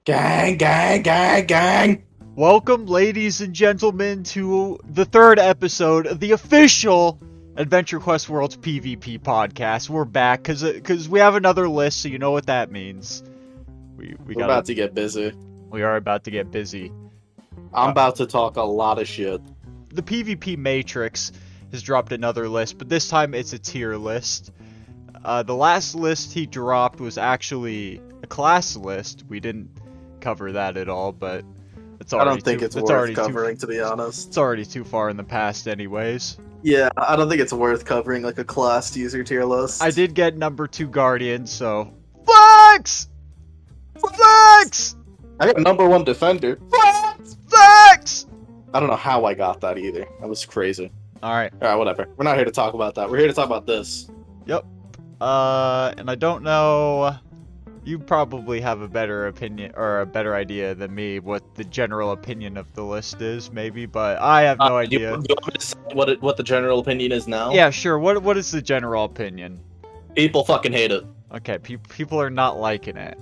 Gang, gang, gang, gang! Welcome, ladies and gentlemen, to the third episode of the official Adventure Quest Worlds PvP podcast. We're back because we have another list, so you know what that means. We're about to get busy. We are about to get busy. I'm about to talk a lot of shit. The PvP Matrix has dropped another list, but this time it's a tier list. The last list he dropped was actually a class list. We didn't cover that at all, but I don't think it's worth covering, to be honest. It's already too far in the past anyways. Yeah, I don't think it's worth covering like a class user tier list. I did get number 2 Guardian, so flex! Flex! I got number 1 defender. Flex! I don't know how I got that either. That was crazy. Alright. Alright, whatever. We're not here to talk about that. We're here to talk about this. Yep. And I don't know... You probably have a better opinion, or a better idea than me, what the general opinion of the list is, maybe, but I have no idea. You want me to say what the general opinion is now? Yeah, sure. What is the general opinion? People fucking hate it. Okay, people are not liking it.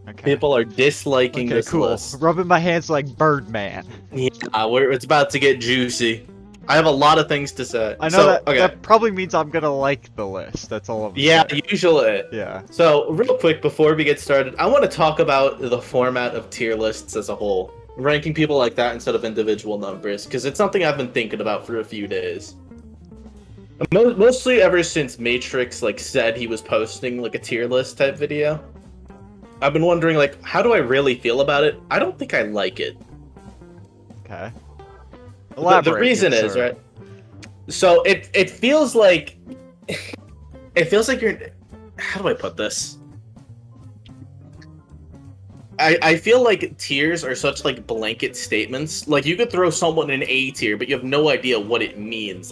Okay. People are disliking this cool. list. Rubbing my hands like Birdman. Yeah, it's about to get juicy. I have a lot of things to say. I know that probably means I'm gonna like the list. That's all I'm saying. Usually. Yeah. So, real quick before we get started, I want to talk about the format of tier lists as a whole. Ranking people like that instead of individual numbers, because it's something I've been thinking about for a few days. Mostly ever since Matrix said he was posting a tier list type video. I've been wondering how do I really feel about it? I don't think I like it. Okay. The reason is, right? So it feels like you're, how do I put this? I feel like tiers are such blanket statements. You could throw someone in A tier, but you have no idea what it means.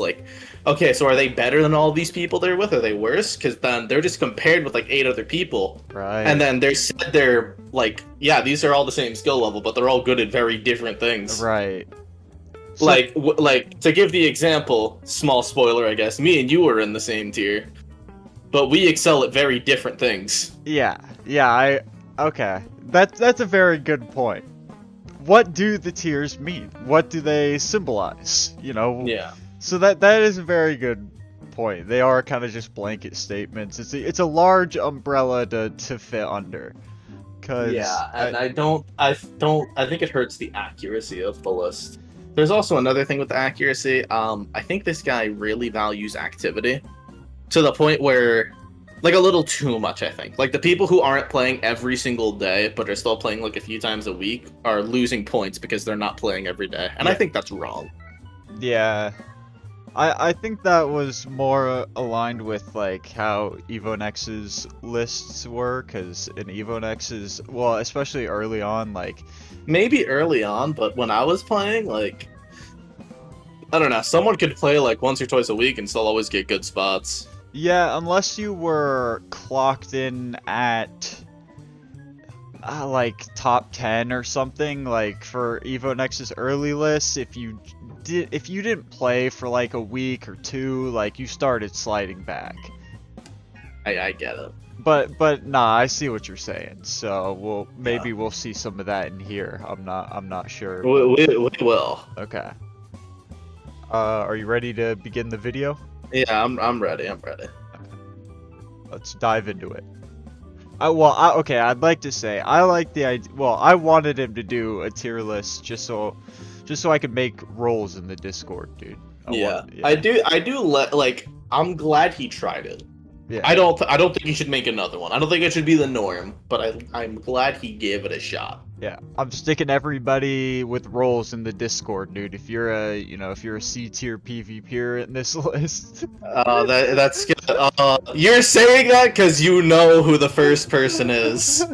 Okay, so are they better than all these people they're with? Are they worse? Because then they're just compared with 8 other people. Right. And then they're yeah, these are all the same skill level, but they're all good at very different things. Right. So, to give the example, small spoiler, I guess, me and you are in the same tier, but we excel at very different things. Yeah, okay. That's a very good point. What do the tiers mean? What do they symbolize? You know? Yeah. So that is a very good point. They are kind of just blanket statements. It's a large umbrella to fit under. Yeah, and I think it hurts the accuracy of the list. There's also another thing with the accuracy. I think this guy really values activity to the point where, a little too much, I think. The people who aren't playing every single day, but are still playing a few times a week, are losing points because they're not playing every day. And I think that's wrong. Yeah. I think that was more aligned with how EvoNex's lists were, because in EvoNex's, well, especially early on, maybe early on, but when I was playing, I don't know, someone could play once or twice a week and still always get good spots. Yeah, unless you were clocked in at top 10 or something, for EvoNex's early lists, if you didn't play for a week or two, you started sliding back. I get it. But nah, I see what you're saying. So we'll see some of that in here. I'm not sure. We will. Okay. Are you ready to begin the video? Yeah, I'm ready. Okay. Let's dive into it. Okay, I'd like to say I like the idea. Well, I wanted him to do a tier list just so I could make roles in the Discord, dude. I do. I'm glad he tried it. Yeah. I don't think he should make another one. I don't think it should be the norm, but I'm glad he gave it a shot. Yeah, I'm sticking everybody with roles in the Discord, dude. If you're a C tier PvPer in this list. That's good. You're saying that because you know who the first person is.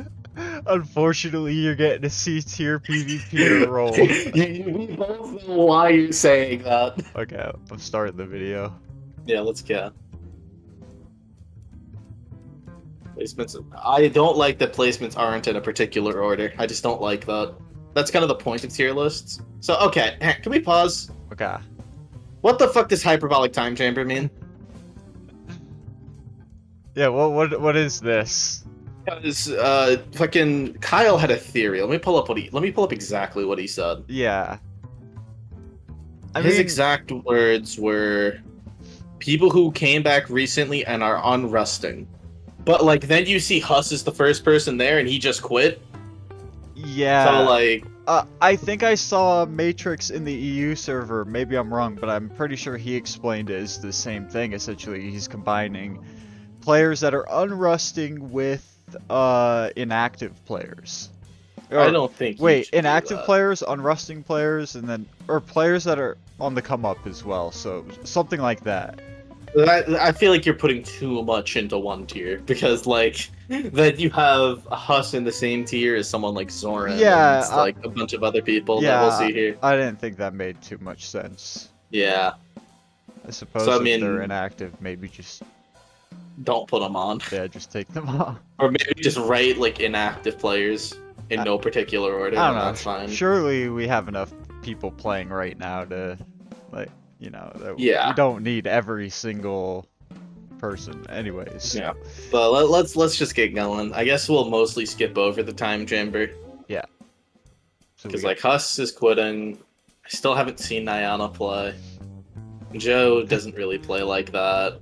Unfortunately, you're getting a C tier PvP role. We both know why you're saying that. Okay, I'm starting the video. Yeah, let's go. Placements. I don't like that placements aren't in a particular order. I just don't like that. That's kind of the point of tier lists. So, okay, can we pause? Okay. What the fuck does hyperbolic time chamber mean? Yeah, what is this? Because fucking Kyle had a theory. Let me pull up exactly what he said. Yeah. His exact words were, people who came back recently and are unrusting. But like then you see Huss is the first person there and he just quit. Yeah. So like I think I saw Matrix in the EU server. Maybe I'm wrong, but I'm pretty sure he explained it as the same thing. Essentially, he's combining players that are unrusting with inactive players. I don't think. Wait, inactive players, unrusting players, and then or players that are on the come up as well. So something like that. I feel like you're putting too much into one tier because like that you have a Huss in the same tier as someone like Zoran. Yeah, and like a bunch of other people yeah, that we'll see here. I didn't think that made too much sense. Yeah. I suppose So, if they're inactive, maybe just don't put them on. Yeah, just take them off. Or maybe just write like inactive players in no particular order. I don't know. That's fine. Surely we have enough people playing right now to, like, you know, that Yeah. we don't need every single person. Anyways. Yeah. But let's just get going. I guess we'll mostly skip over the time chamber. Yeah. Because like Huss is quitting. I still haven't seen Nyana play. Joe doesn't really play like that.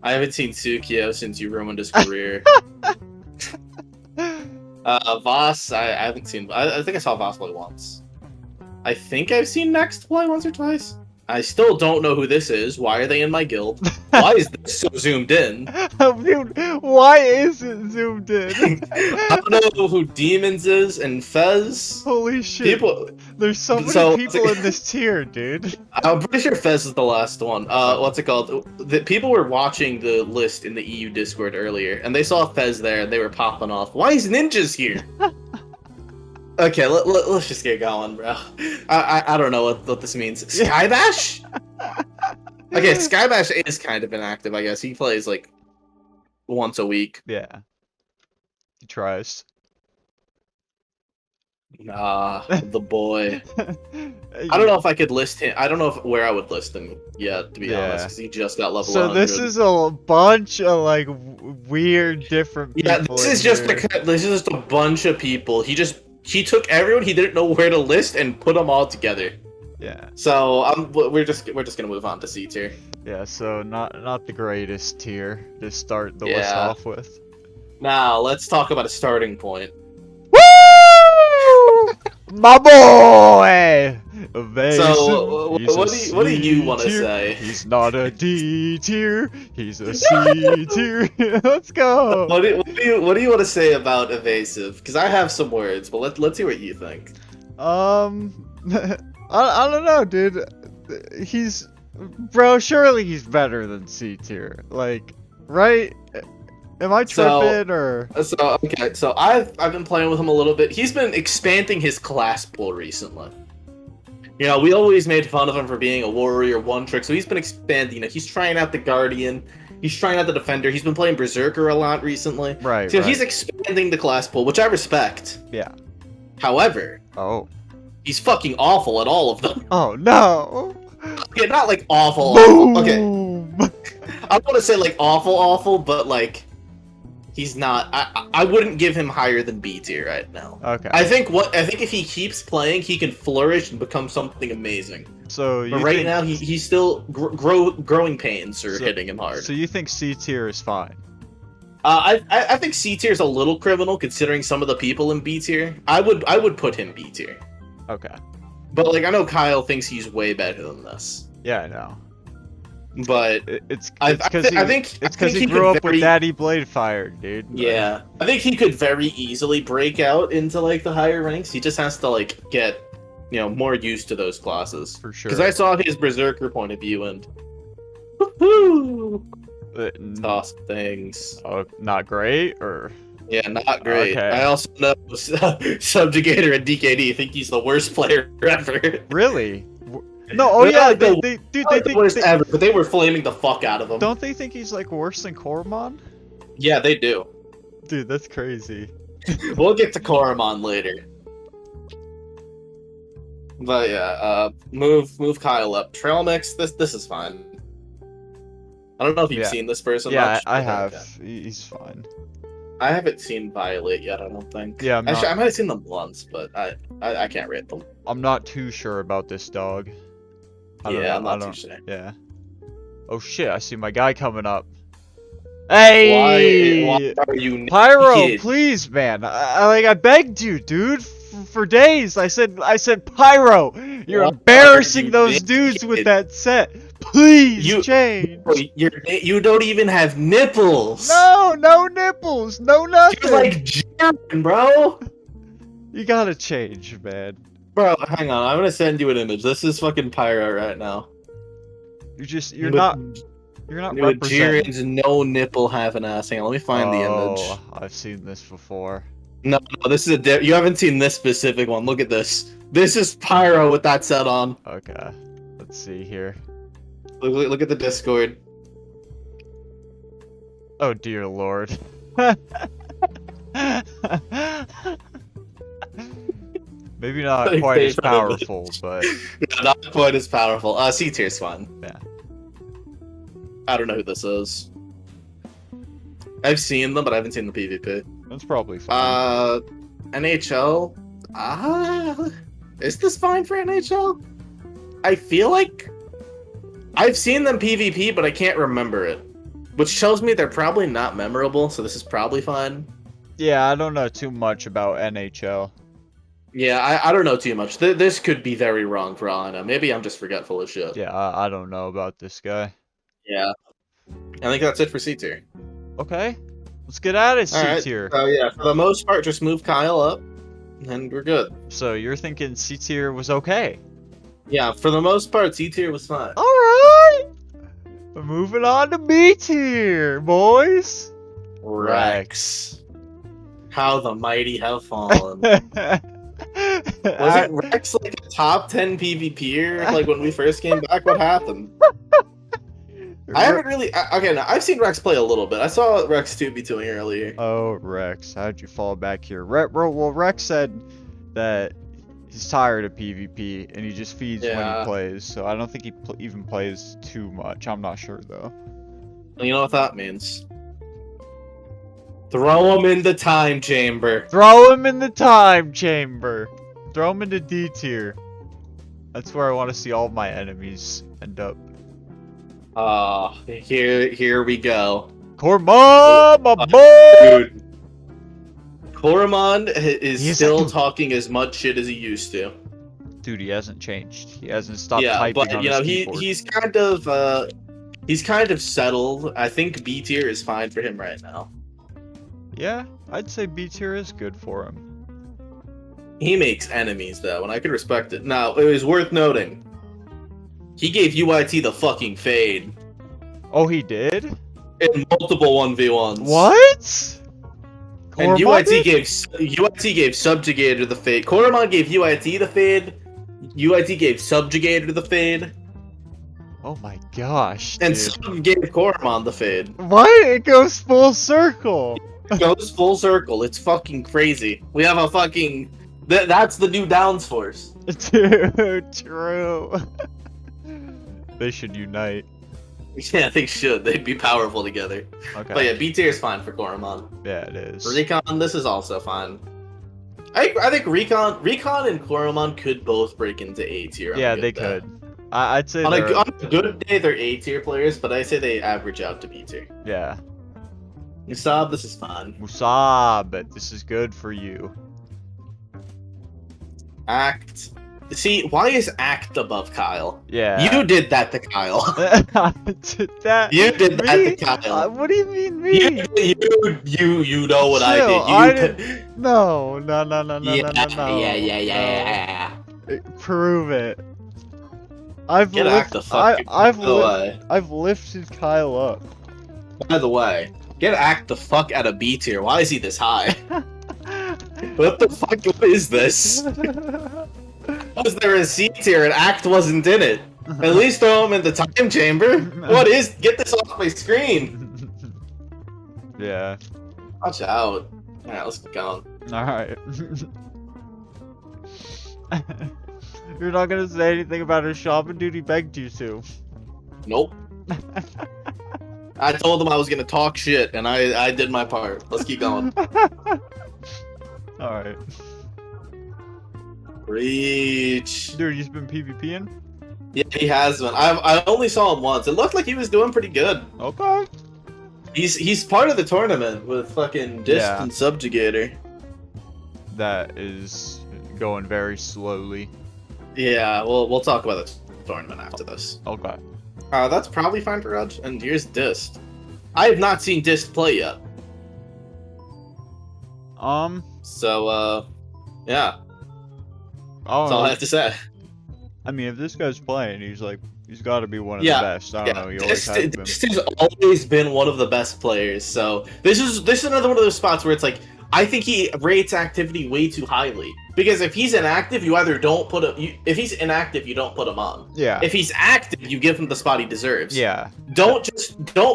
I haven't seen Tsukio since you ruined his career. Voss, I haven't seen. I think I saw Voss play once. I think I've seen Next play once or twice. I still don't know who this is. Why are they in my guild? Why is this so zoomed in? Dude, why is it zoomed in? I don't know who Demons is and Fez. Holy shit. People, there's so many people in this tier, dude. I'm pretty sure Fez is the last one. What's it called? People were watching the list in the EU Discord earlier, and they saw Fez there, and they were popping off. Why is Ninjas here? Okay, let's just get going, bro. I don't know what this means. Skybash? Okay, Skybash is kind of inactive, I guess. He plays, like, once a week. Yeah. He tries. Ah, the boy. I don't know if I could list him. I don't know where I would list him yet, to be honest, because he just got level 100. So this is a bunch of, like, weird, different people. Yeah, this is just a bunch of people. He took everyone he didn't know where to list and put them all together. Yeah. So we're just gonna move on to C tier. Yeah. So not the greatest tier to start the list off with. Now let's talk about a starting point. Woo! My boy. So what do you want to say? He's not a D tier. He's a C tier. Let's go. What do you want to say about evasive? Because I have some words, but let's see what you think. I don't know, dude. Bro, surely he's better than C tier. Like, right? Am I tripping or? Okay, so I've been playing with him a little bit. He's been expanding his class pool recently. You know, we always made fun of him for being a warrior one trick, so he's been expanding. You know, he's trying out the guardian, he's trying out the defender. He's been playing berserker a lot recently. Right. So he's expanding the class pool, which I respect. Yeah. However, he's fucking awful at all of them. Oh no. Okay, not like awful. Boom. Okay. I don't want to say like awful, but like. He's not. I wouldn't give him higher than B tier right now. Okay. I think if he keeps playing, he can flourish and become something amazing. So but right now he's still growing pains are hitting him hard. So you think C tier is fine? I think C tier is a little criminal considering some of the people in B tier. I would put him B tier. Okay. But like I know Kyle thinks he's way better than this. Yeah, I know. But it's because he grew up with Daddy Bladefire, dude. Yeah, I think he could very easily break out into like the higher ranks. He just has to like get, you know, more used to those classes. For sure. Because I saw his berserker point of view and woohoo, toss things. Oh, not great, or yeah, not great. Okay. I also know Subjugator and DKD think he's the worst player ever. Really? No, oh yeah, they think worst ever, but they were flaming the fuck out of him. Don't they think he's like worse than Koromon? Yeah, they do. Dude, that's crazy. We'll get to Koromon later. But yeah, move Kyle up. Trail mix, this is fine. I don't know if you've seen this person much. I have. Okay. He's fine. I haven't seen Violet yet, I don't think. Yeah, Actually, I might have seen them once, but I can't rate them. I'm not too sure about this dog. Yeah, I'm not too sure. Yeah. Oh shit, I see my guy coming up. Hey! Why are you Pyro, naked? please, man. I begged you, dude, for days. I said, Pyro, you're Why embarrassing are you those naked? dudes with that set. Please change. You don't even have nipples. No nipples, no nothing. You're like German, bro. You gotta change, man. Bro, hang on. I'm gonna send you an image. This is fucking Pyro right now. You're not representing. Nigerians no nipple having ass. Hang on, let me find the image. Oh, I've seen this before. No, this is you haven't seen this specific one. Look at this. This is Pyro with that set on. Okay, let's see here. Look at the Discord. Oh dear lord. Maybe not quite as powerful, but not quite as powerful. C tier's fine. Yeah. I don't know who this is. I've seen them, but I haven't seen the PvP. That's probably fine. NHL. Is this fine for NHL? I feel like I've seen them PvP, but I can't remember it, which tells me they're probably not memorable. So this is probably fine. Yeah, I don't know too much about NHL. Yeah, I don't know too much. This could be very wrong for Alina. Maybe I'm just forgetful as shit. Yeah, I don't know about this guy. Yeah. I think that's it for C tier. Okay. Let's get out of C tier. So yeah, for the most part, just move Kyle up, and we're good. So you're thinking C tier was okay? Yeah, for the most part, C tier was fine. Alright! We're moving on to B tier, boys! Rex. How the mighty have fallen. Wasn't Rex like a top 10 PvPer like when we first came back? What happened? I haven't really. Okay, now I've seen Rex play a little bit. I saw Rex 2v2ing earlier. Oh, Rex, how'd you fall back here? Well, Rex said that he's tired of PvP and he just feeds when he plays. So I don't think he even plays too much. I'm not sure though. You know what that means? Throw him in the time chamber. Throw him in the time chamber. Throw him into D tier. That's where I want to see all my enemies end up. Here we go. Korma, my boy! Dude. Koromon is still talking as much shit as he used to. Dude, he hasn't changed. He hasn't stopped typing on his keyboard. he's kind of settled. I think B tier is fine for him right now. Yeah, I'd say B tier is good for him. He makes enemies though, and I can respect it. Now, it was worth noting. He gave UIT the fucking fade. Oh, he did? In multiple 1v1s. What? And UIT gave Subjugator the fade. Koromon gave UIT the fade. UIT gave Subjugator the fade. Oh my gosh, and dude. Sub gave Koromon the fade. Why? It goes full circle. It goes full circle. It's fucking crazy. We have a fucking... That's the new Downs Force. Dude, true. They should unite. Yeah, they should. They'd be powerful together. Okay. But yeah, B tier is fine for Koromon. Yeah, it is. Recon, this is also fine. I think Recon and Koromon could both break into A tier. Yeah, they could. I'd say on a good day they're A tier players, but I say they average out to B tier. Yeah. Musab, this is fine. Musab, this is good for you. Act. See, why is Act above Kyle? Yeah. You did that to Kyle. Did that? You did that to Kyle. What do you mean me? You know what I did. No. Yeah. Prove it. I've lifted Kyle up. By the way, get Act the fuck out of B tier. Why is he this high? What the fuck is this? Was there a C tier and Act wasn't in it? At least throw him in the time chamber. What is? Get this off my screen. Yeah. Watch out. Alright, let's get going. Alright. You're not gonna say anything about her shopping duty begged you to. Nope. I told him I was gonna talk shit, and I did my part. Let's keep going. Alright. Reach. Dude, he's been PvPing? Yeah, he has been. I only saw him once. It looked like he was doing pretty good. Okay. He's part of the tournament with fucking Disc and Subjugator. That is going very slowly. Yeah, we'll talk about the tournament after this. Okay. That's probably fine for Rudge. And here's Disc. I have not seen Disc play yet. So, yeah. That's all I have to say. I mean, if this guy's playing, he's got to be one of the best. I don't know. He always has been. Disc has always been one of the best players. So this is another one of those spots where it's like, I think he rates activity way too highly. Because if he's inactive, you either don't put him. If he's inactive, you don't put him on. Yeah. If he's active, you give him the spot he deserves. Yeah. Don't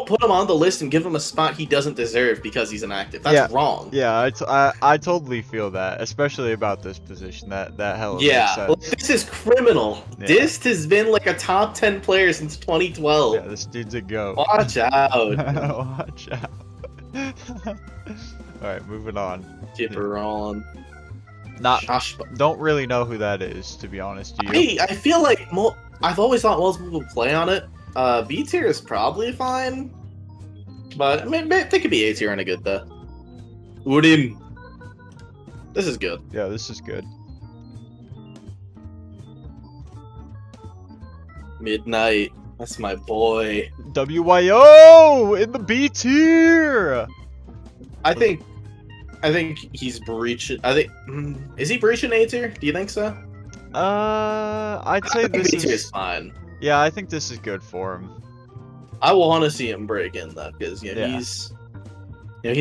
put him on the list and give him a spot he doesn't deserve because he's inactive. That's wrong. Yeah, I totally feel that, especially about this position. That hell makes sense. Like, this is criminal. Yeah. Dist has been like a top 10 player since 2012. Yeah, this dude's a goat. Watch out. Watch out. Alright, moving on. Keep her rolling. Don't really know who that is, to be honest. Do you? I feel like I've always thought most people play on it. B tier is probably fine, but I mean, they could be A tier and a good though. Udim. This is good. Yeah, this is good. Midnight. That's my boy. WYO in the B tier. I think he's breaching. Is he breaching A tier? Do you think so? I'd say this is fine. Yeah, I think this is good for him. I want to see him break in though, because he's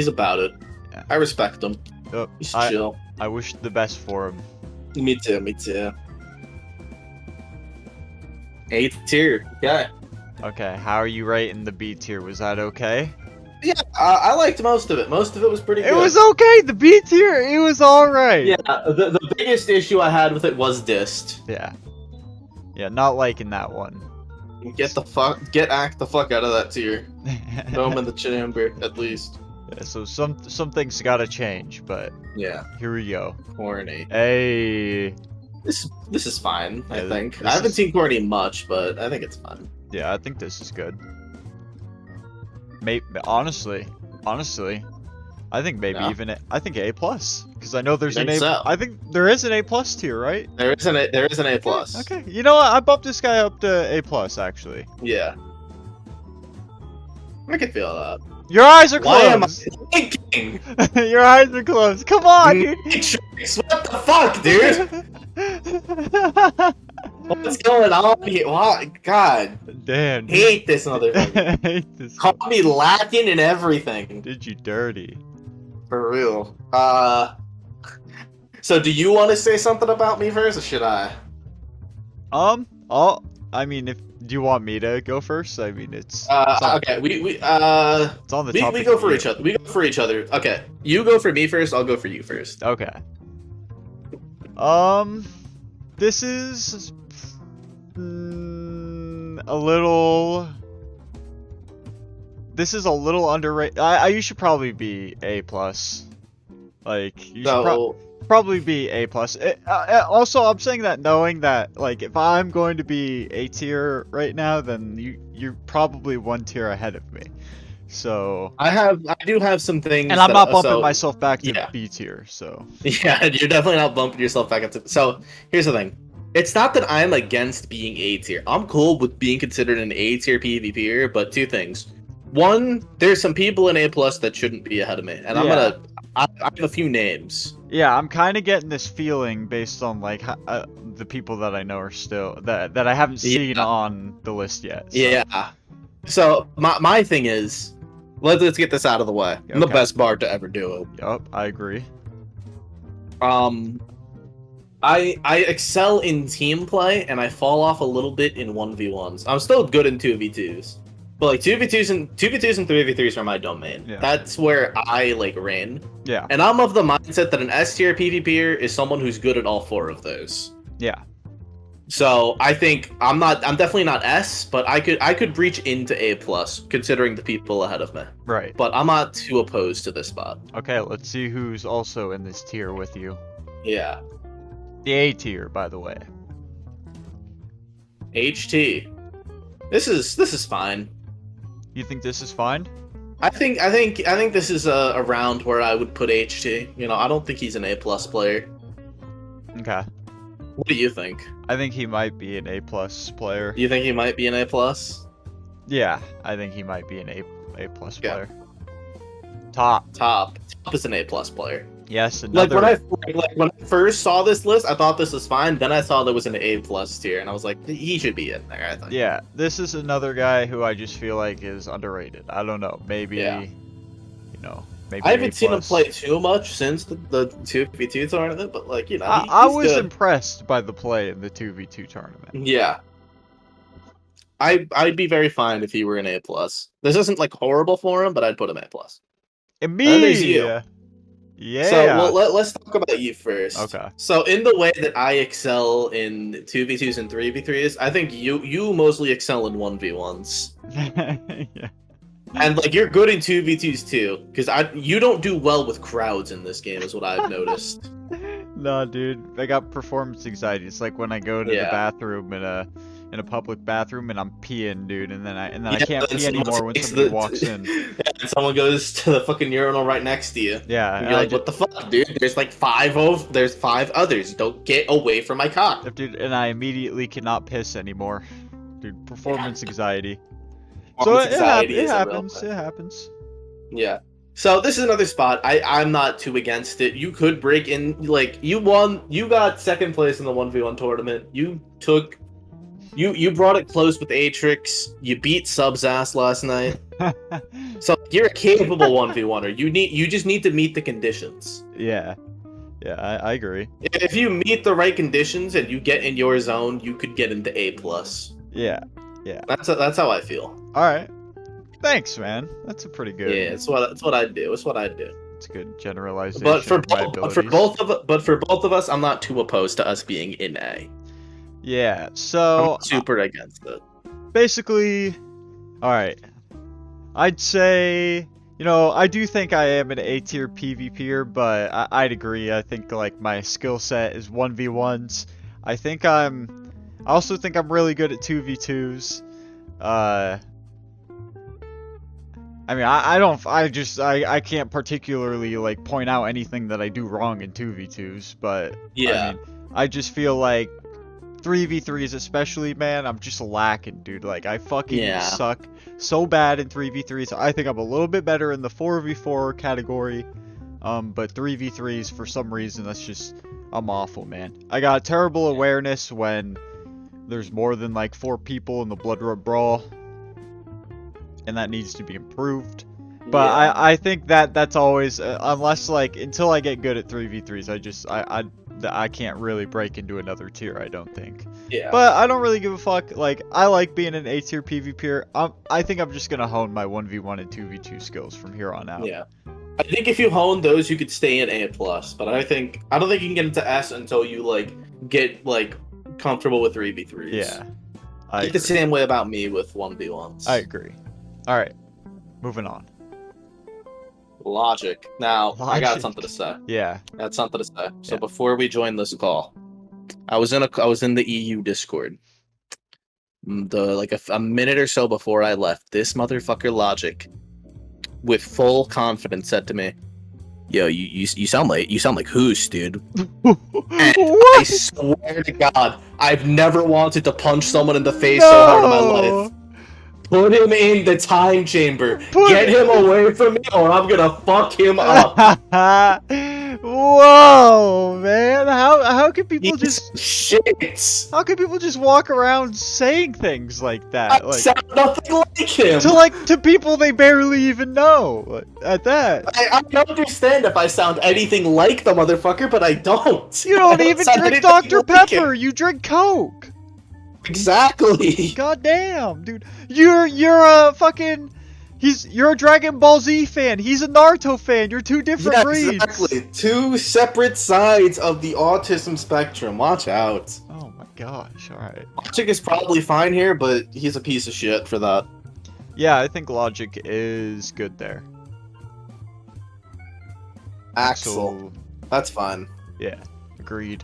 about it. Yeah. I respect him. He's chill. I wish the best for him. Me too. Me too. A tier. Okay. Okay. How are you rating the B tier? Was that okay? Yeah, I liked most of it. Most of it was pretty good. It was okay. The B tier, it was alright. Yeah, the biggest issue I had with it was dist. Yeah. Yeah, not liking that one. Get the fuck out of that tier. Throw him in the chamber, at least. Yeah, so some things gotta change, but yeah. Here we go. Corny. Hey. This is fine, yeah, I think. I haven't seen corny much, but I think it's fine. Yeah, I think this is good. Honestly, I think maybe even I think A+, because I know there's an A. So? I think there is an A+ tier, right? There is an A+. Okay, you know what? I bumped this guy up to A+, actually. Yeah. I can feel that. Your eyes are closed. Why am I thinking? Your eyes are closed. Come on, dude. What the fuck, dude? What's going on here? What? God. Damn. Hate this motherfucker. Hate this. Call me Latin and everything. Did you dirty? For real. So do you want to say something about me first, or should I? I mean, do you want me to go first? I mean, it's okay. It's on the topic. We go for each other. We go for each other. Okay. You go for me first. I'll go for you first. Okay. This is a little. This is a little underrated. You should probably be A+. Like you should probably be A+. Also, I'm saying that knowing that, like, if I'm going to be A tier right now, then you're probably one tier ahead of me. So I do have some things, and I'm not bumping myself back to B tier. So yeah, you're definitely not bumping yourself back into. So here's the thing. It's not that I'm against being A tier. I'm cool with being considered an A tier PvPer, but two things. One, there's some people in A+ that shouldn't be ahead of me, and I have a few names. Yeah, I'm kind of getting this feeling based on like the people that I know are still that I haven't seen on the list yet. So. Yeah. So my thing is, let's get this out of the way. Okay. I'm the best bard to ever do it. Yup, I agree. I excel in team play, and I fall off a little bit in 1v1s. I'm still good in 2v2s. But like 2v2s and 3v3s are my domain. Yeah. That's where I like reign. Yeah. And I'm of the mindset that an S tier PvPer is someone who's good at all four of those. Yeah. So I think I'm definitely not S, but I could reach into A plus considering the people ahead of me. Right. But I'm not too opposed to this spot. Okay, let's see who's also in this tier with you. Yeah. The A tier, by the way. HT. This is fine. You think this is fine? I think this is a round where I would put HT. You know, I don't think he's an A plus player. Okay. What do you think? I think he might be an A plus player. You think he might be an A plus? Yeah, I think he might be an A plus player. Top is an A plus player. Yes, another. Like when I first saw this list, I thought this was fine. Then I saw there was an A plus tier, and I was like, he should be in there. I think. Yeah, this is another guy who I just feel like is underrated. I don't know, maybe, you know, maybe. I haven't seen him play too much since the 2v2 tournament, but like, you know, I was impressed by the play in the 2v2 tournament. Yeah. I'd be very fine if he were an A plus. This isn't like horrible for him, but I'd put him A plus. And me. There's you. Yeah. So let's talk about you first. Okay. So in the way that I excel in 2v2s and 3v3s, I think you mostly excel in 1v1s. Yeah. And like you're good in 2v2s too, because you don't do well with crowds in this game, is what I've noticed. No, dude, I got performance anxiety. It's like when I go to the bathroom in a public bathroom and I'm peeing, dude, and then I can't pee anymore when somebody walks in. And someone goes to the fucking urinal right next to you. Yeah, and you're like, what the fuck, dude? There's like five others. Don't get away from my cock. Dude, and I immediately cannot piss anymore. Dude, performance anxiety. So it happens. Yeah. So this is another spot. I'm not too against it. You could break in, like, you got second place in the 1v1 tournament. You brought it close with Atrix. You beat Sub's ass last night. So you're a capable 1v1er. You just need to meet the conditions. Yeah. Yeah, I agree. If you meet the right conditions and you get in your zone, you could get into A+. Yeah. Yeah. That's how I feel. All right. Thanks, man. That's a pretty good. Yeah, it's what I do. It's a good generalization. But for both of us, I'm not too opposed to us being in A. Yeah. So I'm super against it. Basically, all right. I'd say, you know, I do think I am an A tier PvPer, but I'd agree. I think like my skill set is 1v1s. I also think I'm really good at 2v2s. I mean, I can't particularly like point out anything that I do wrong in 2v2s, but yeah, I mean, I just feel like 3v3s especially, man, I'm just lacking, dude. Like, I fucking suck so bad in 3v3s. I think I'm a little bit better in the 4v4 category, but 3v3s, for some reason, I'm awful, man. I got terrible awareness when there's more than like 4 people in the bludrutbrawl, and that needs to be improved. But I think that's always, unless like, until I get good at 3v3s, I can't really break into another tier, I don't think. Yeah. But I don't really give a fuck. Like, I like being an A tier PvPer. I think I'm just gonna hone my 1v1 and 2v2 skills from here on out. Yeah. I think if you hone those, you could stay in A+. But I don't think you can get into S until you like get like comfortable with 3v3s. Yeah. I think the same way about me with 1v1s. I agree. All right. Moving on. Logic. Now, I got something to say. Yeah. I got something to say. So before we join this call, I was in the EU Discord. A minute or so before I left, this motherfucker Logic, with full confidence, said to me, "Yo, you sound like Hoos, dude." And I swear to God, I've never wanted to punch someone in the face so hard in my life. Put him in the time chamber. Get him away from me, or I'm gonna fuck him up. Whoa, man! How can people How can people just walk around saying things like that? I sound nothing like him. To people they barely even know. At that, I understand if I sound anything like the motherfucker, but I don't. You don't even drink Dr. Pepper. You drink Coke. Exactly. God damn, dude. You're a fucking you're a Dragon Ball Z fan. He's a Naruto fan. You're two different breeds. Exactly. Two separate sides of the autism spectrum. Watch out. Oh my gosh, alright. Logic is probably fine here, but he's a piece of shit for that. Yeah, I think logic is good there. Axel. That's fine. Yeah, agreed.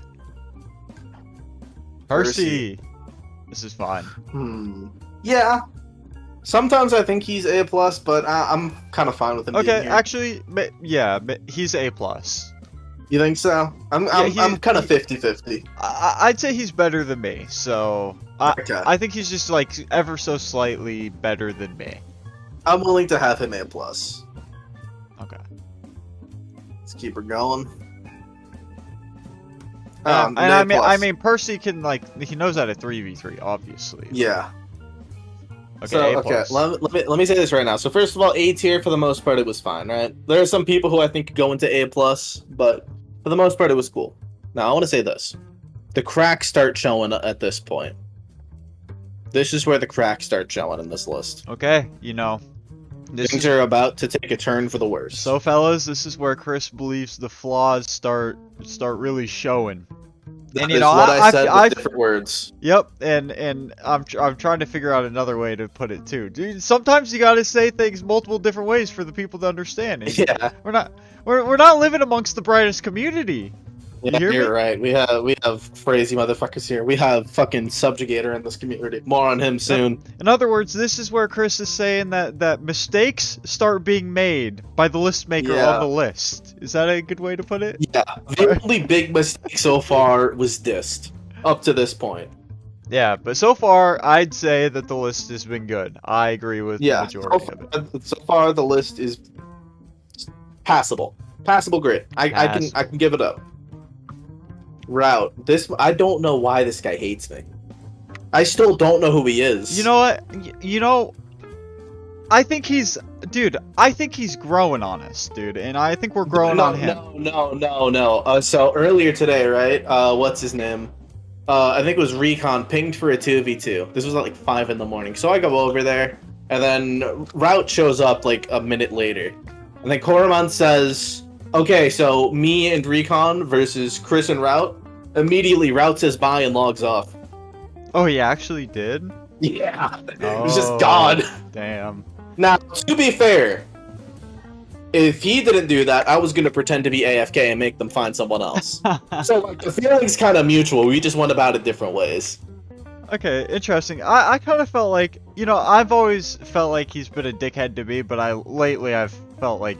Percy. This is fine. Yeah. Sometimes I think he's A+, but I'm kind of fine with him. Okay, actually, yeah, he's A+. You think so? I'm kind of 50-50. I'd say he's better than me, so Okay. I think he's just like ever so slightly better than me. I'm willing to have him A+. Okay. Let's keep her going. And I mean, Percy can he knows how to 3v3, obviously. Yeah. Okay. So, okay, let me say this right now. So first of all, A tier for the most part it was fine, right? There are some people who I think could go into A+, but for the most part it was cool. Now I want to say this: the cracks start showing at this point. This is where the cracks start showing in this list. Okay, Things are about to take a turn for the worse. So, fellas, this is where Chris believes the flaws start really showing. That is what I said with different words. Yep, and I'm trying to figure out another way to put it too, dude. Sometimes you gotta say things multiple different ways for the people to understand. And yeah, we're not living amongst the brightest community. Yeah, you're right. We have crazy motherfuckers here. We have fucking Subjugator in this community. More on him soon. In other words, this is where Chris is saying that mistakes start being made by the list maker of the list. Is that a good way to put it? Yeah. The only big mistake so far was dist. Up to this point. Yeah, but so far, I'd say that the list has been good. I agree with the majority of it. So far, the list is passable. Passable great. I can give it up. Route. I don't know why this guy hates me. I still don't know who he is. You know what? I think he's growing on us, dude, and I think we're growing on him. No. So earlier today, right? What's his name? I think it was Recon pinged for a 2v2. This was at like 5 in the morning. So I go over there, and then Route shows up like a minute later. And then Koromon says, okay, so me and Recon versus Chris and Route. Immediately, Route says bye and logs off. Oh, he actually did? Yeah. It was just God. Damn. Now, to be fair, if he didn't do that, I was going to pretend to be AFK and make them find someone else. So, like, the feeling's kind of mutual. We just went about it different ways. Okay, interesting. I kind of felt like, I've always felt like he's been a dickhead to me, but lately I've felt like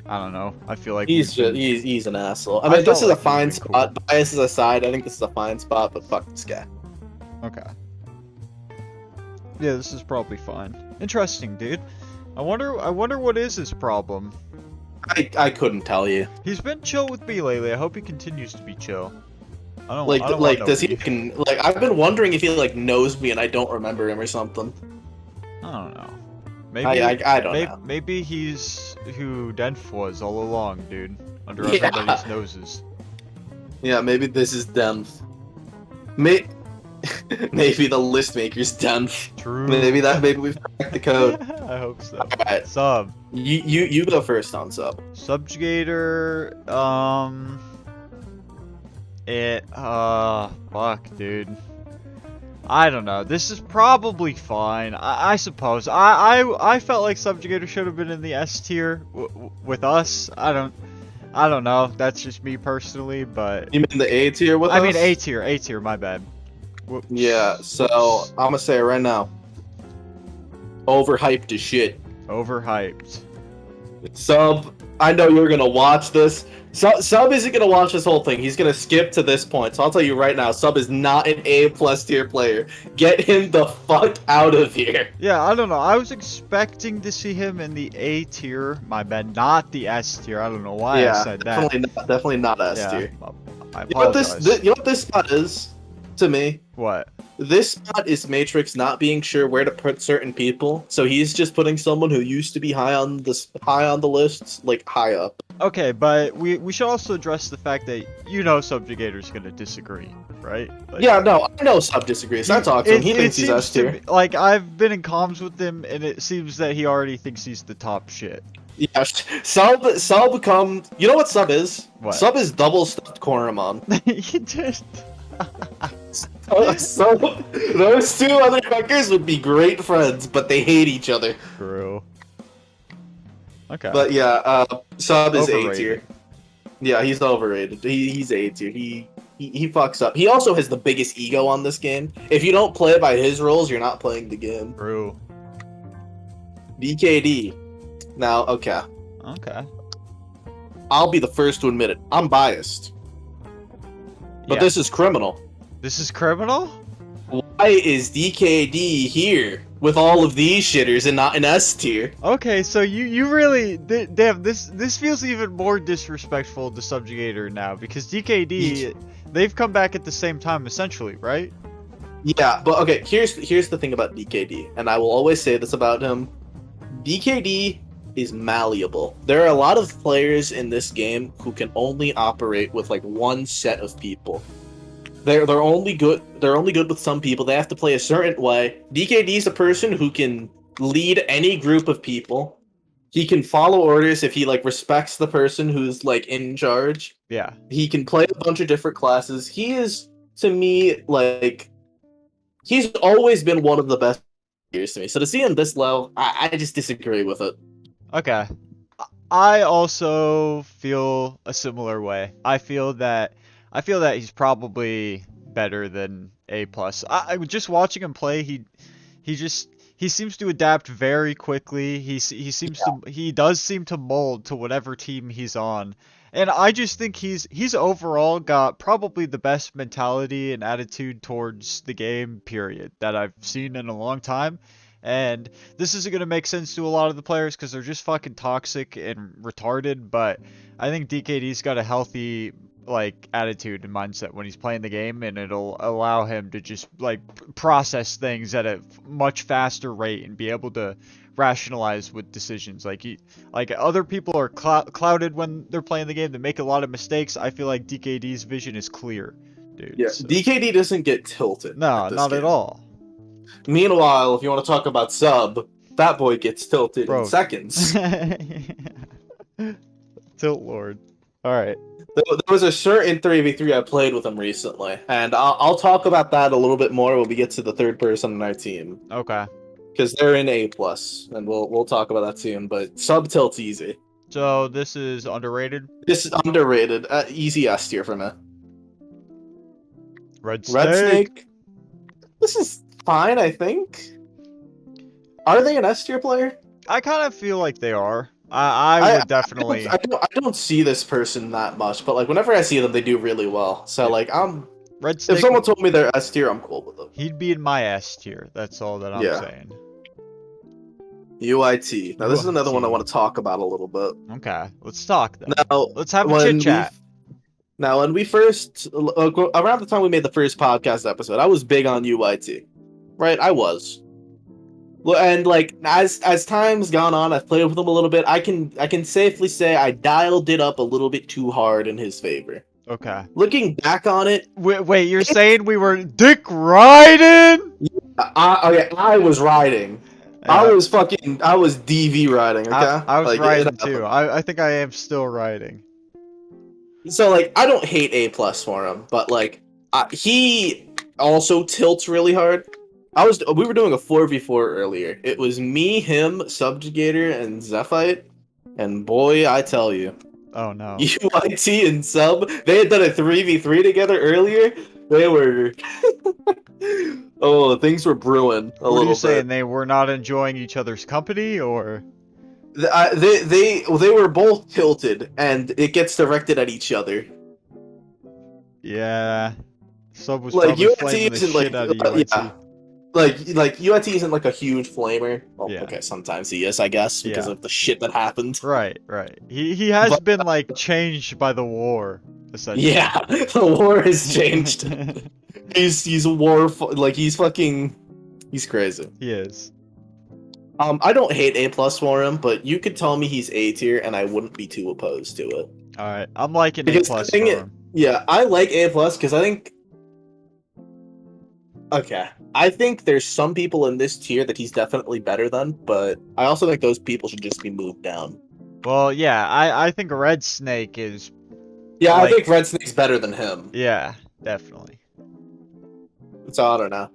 I don't know. I feel like he's an asshole. I mean, this is a fine spot. Cool. Biases aside, I think this is a fine spot, but fuck this guy. Okay. Yeah, this is probably fine. Interesting, dude. I wonder what is his problem. I couldn't tell you. He's been chill with me lately. I hope he continues to be chill. I don't does he I've been wondering if he knows me and I don't remember him or something. I don't know. Maybe I don't know. Maybe he's who Denf was all along, dude. Under everybody's noses. Yeah, maybe this is Denf. Maybe the list maker's Denf. True. Maybe we've cracked the code. I hope so. Alright. Sub. You go first on sub. Subjugator, fuck, dude. I don't know. This is probably fine. I suppose. I felt like Subjugator should have been in the S tier with us. I don't know. That's just me personally, but you mean the A tier with us? I mean A tier. My bad. Whoops. Yeah. So I'm gonna say it right now. Overhyped as shit. Overhyped. Sub. I know you're gonna watch this. Sub isn't gonna watch this whole thing. He's gonna skip to this point. So I'll tell you right now, Sub is not an A+ tier player. Get him the fuck out of here. Yeah, I don't know. I was expecting to see him in the A tier. My bad, not the S tier. I don't know why I said that. Definitely not S tier. I apologize. You know what this spot is to me? What? This spot is Matrix not being sure where to put certain people, so he's just putting someone who used to be high on the list, high up. Okay, but we should also address the fact that Subjugator's gonna disagree, right? Yeah, no, I know Sub disagrees. I talked to him. He thinks he's S tier. I've been in comms with him, and it seems that he already thinks he's the top shit. Yeah, Sub become. You know what Sub is? What? Sub is double stuffed Koromon. He just. So those two other fuckers would be great friends, but they hate each other. True. Okay. But yeah, Sub is A tier. Overrated. Yeah, he's overrated. He's A tier. He fucks up. He also has the biggest ego on this game. If you don't play by his rules, you're not playing the game. True. BKD. Now, okay. Okay. I'll be the first to admit it. I'm biased. But Yeah. this is criminal. This is criminal? Why is DKD here with all of these shitters and not an S tier? Okay, so you really damn this feels even more disrespectful to Subjugator now because DKD they've come back at the same time essentially, right? Yeah, but okay, here's the thing about DKD, and I will always say this about him. DKD is malleable. There are a lot of players in this game who can only operate with like one set of people. They're only good with some people. They have to play a certain way. DKD is a person who can lead any group of people. He can follow orders if he like respects the person who's like in charge. Yeah. He can play a bunch of different classes. He is, to me, like he's always been one of the best players to me. So to see him this low, I just disagree with it. Okay. I also feel a similar way. I feel that he's probably better than A+. I just watching him play, he seems to adapt very quickly. He does seem to mold to whatever team he's on. And I just think he's overall got probably the best mentality and attitude towards the game, period, that I've seen in a long time. And this isn't going to make sense to a lot of the players because they're just fucking toxic and retarded, but I think DKD's got a healthy like attitude and mindset when he's playing the game, and it'll allow him to just like process things at a much faster rate and be able to rationalize with decisions. Like other people are clouded when they're playing the game. They make a lot of mistakes. I feel like DKD's vision is clear, dude. Yeah, so. DKD doesn't get tilted. No, not at all. Meanwhile, if you want to talk about Sub, that boy gets tilted Bro. in seconds. Tilt Lord. Alright. There was a certain 3v3 I played with him recently, and I'll talk about that a little bit more when we get to the third person on our team. Okay. Because they're in A+, and we'll talk about that soon, but Sub tilt's easy. So this is underrated? This is underrated. Easy S tier for me. Red Snake. Red Snake. This is fine, I think. Are they an S tier player? I kind of feel like they are. I would definitely. I don't see this person that much, but like whenever I see them, they do really well. So like Red Snake. If someone told me they're S tier, I'm cool with them. He'd be in my S tier. That's all that I'm saying. UIT. Now this is another one I want to talk about a little bit. Okay, let's talk then. Now let's have a chit chat. Now, when we first, around the time we made the first podcast episode, I was big on UIT, right? I was. Well, and like as time's gone on, I've played with him a little bit. I can safely say I dialed it up a little bit too hard in his favor. Okay. Looking back on it, wait, you're saying we were dick riding? I was riding. Yeah. I was DV riding. Okay, I was riding too. I think I am still riding. So like I don't hate A+ for him, but like he also tilts really hard. We were doing a 4v4 earlier. It was me, him, Subjugator, and Zephite, and boy, I tell you. Oh no. UIT and Sub, they had done a 3v3 together earlier. They were oh, things were brewing a little bit. What are you saying? They were not enjoying each other's company, or? They were both tilted, and it gets directed at each other. Yeah. Sub was like probably UIT flaming the shit out of UIT. Yeah. Like UIT isn't like a huge flamer. Well, yeah. Okay, sometimes he is, I guess, because of the shit that happened. Right. He has been like changed by the war, essentially. Yeah, the war has changed. he's he's crazy. He is. I don't hate A+ for him, but you could tell me he's A tier, and I wouldn't be too opposed to it. All right, I'm liking A+ for him. Yeah, I like A+ because I think. Okay, I think there's some people in this tier that he's definitely better than, but I also think those people should just be moved down. Well, yeah, I think Red Snake is. Yeah, I think Red Snake's better than him. Yeah, definitely. So I don't know.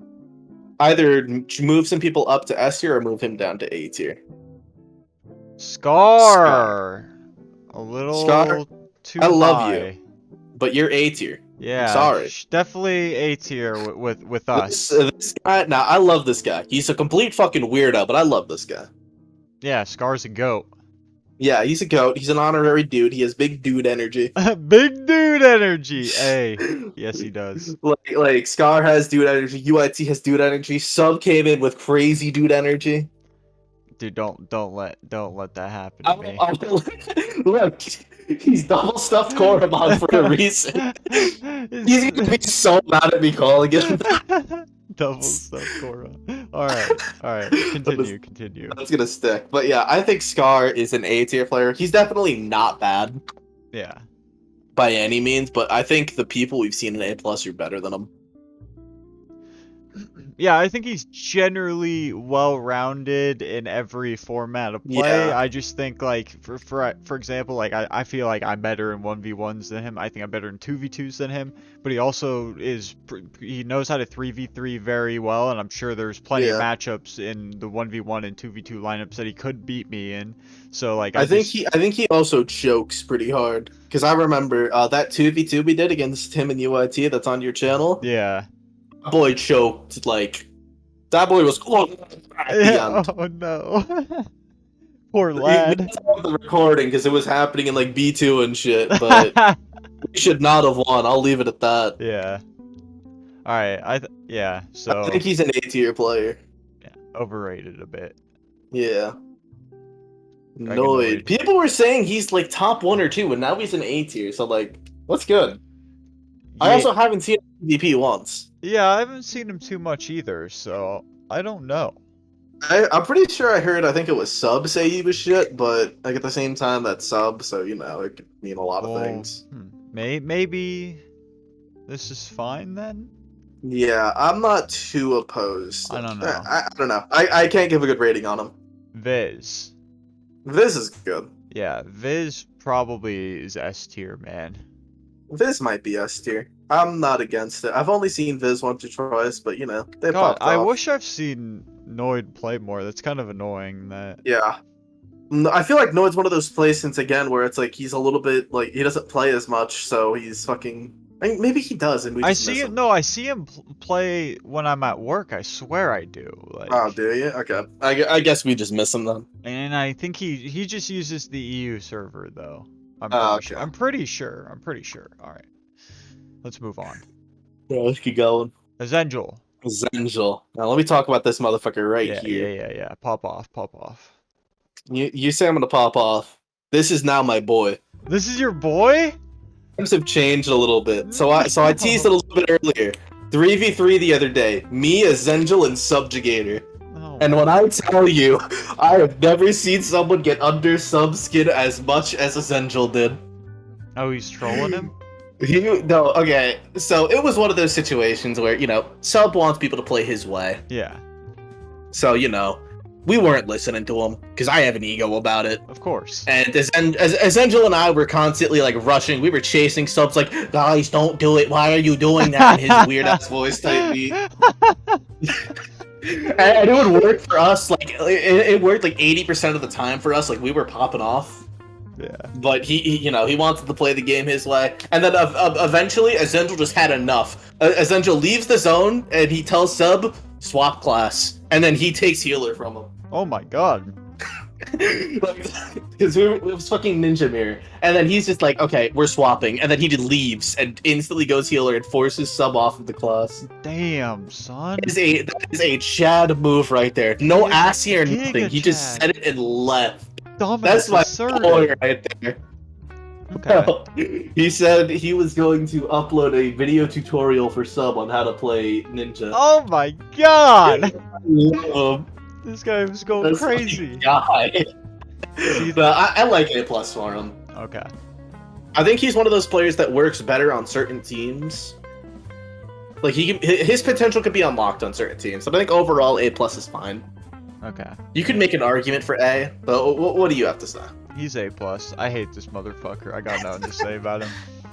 Either move some people up to S tier or move him down to A tier. Scar. A little Scar, too I love high. you, but you're A tier. Yeah, I'm sorry. Definitely A tier with us. This guy, nah, I love this guy. He's a complete fucking weirdo, but I love this guy. Yeah, Scar's a goat. Yeah, he's a goat. He's an honorary dude. He has big dude energy. Big dude energy. Hey, yes he does. Like Scar has dude energy. UIT has dude energy. Sub came in with crazy dude energy. Dude, don't let that happen to me. Look, he's double stuffed Koromon for a reason. He's gonna be so mad at me calling him. Double stuff Korra. Alright. Continue. That's gonna stick. But yeah, I think Scar is an A tier player. He's definitely not bad. Yeah. By any means, but I think the people we've seen in A+ are better than him. Yeah, I think he's generally well-rounded in every format of play. Yeah. I just think, like, for example, like, I feel like I'm better in 1v1s than him. I think I'm better in 2v2s than him. But he also he knows how to 3v3 very well, and I'm sure there's plenty of matchups in the 1v1 and 2v2 lineups that he could beat me in. So, like, I think he also chokes pretty hard. Because I remember that 2v2 we did against him and UIT that's on your channel. Yeah. That boy choked, like, that boy was at the end. Oh no. Poor lad. We stopped the recording because it was happening in like B2 and shit, but we should not have won. I'll leave it at that. Yeah. Alright, so I think he's an A tier player. Yeah, overrated a bit. Yeah. Noid. People were saying he's like top 1 or 2, and now he's an A tier, so like, what's good? Yeah. I also haven't seen PvP once. Yeah, I haven't seen him too much either, so I don't know. I'm pretty sure I think it was Sub say he was shit, but like at the same time that's Sub, so you know, it could mean a lot of things. Maybe this is fine then? Yeah, I'm not too opposed. I don't know. I don't know. I can't give a good rating on him. Viz. Viz is good. Yeah, Viz probably is S tier, man. Viz might be S tier. I'm not against it. I've only seen Viz once or twice, but you know, they popped off. I wish I've seen Noid play more. That's kind of annoying that. Yeah. I feel like Noid's one of those placements again where it's like he's a little bit like he doesn't play as much, so he's fucking. I mean, maybe he does, and we. I see him. No, I see him play when I'm at work. I swear I do. Like, oh, do you? Okay. I guess we just miss him then. And I think he just uses the EU server though. I'm pretty sure. All right. Let's move on. Yeah, let's keep going. Zengel. Now let me talk about this motherfucker right here. Yeah. Pop off. You say I'm gonna pop off. This is now my boy. This is your boy? Times have changed a little bit. So I teased it a little bit earlier. 3v3 the other day. Me, a Zengel, and Subjugator. Oh. And when I tell you, I have never seen someone get under sub skin as much as a Zengel did. Oh, he's trolling him? Okay. So it was one of those situations where, you know, Sub wants people to play his way. Yeah. So, you know, we weren't listening to him, because I have an ego about it. Of course. And as Zengel and I were constantly, like, rushing, we were chasing Subs, like, guys, don't do it, why are you doing that? In his weird-ass voice type beat. And it would work for us, like, it worked, like, 80% of the time for us, like, we were popping off. Yeah. But he you know, he wanted to play the game his way. And then eventually, Zengel just had enough. Zengel leaves the zone, and he tells Sub, swap class. And then he takes healer from him. Oh my god. Because it was fucking Ninja Mirror. And then he's just like, okay, we're swapping. And then he just leaves and instantly goes healer and forces Sub off of the class. Damn, son. That is a Chad move right there. No assy or nothing. He just said it and left. That's my boy right there. Okay. He said he was going to upload a video tutorial for Sub on how to play Ninja. Oh my god! This guy was going crazy. Guy. But I like A+ for him. Okay. I think he's one of those players that works better on certain teams. Like his potential could be unlocked on certain teams. So I think overall A+ is fine. Okay. You could make an argument for A, but what do you have to say? He's A+. I hate this motherfucker. I got nothing to say about him.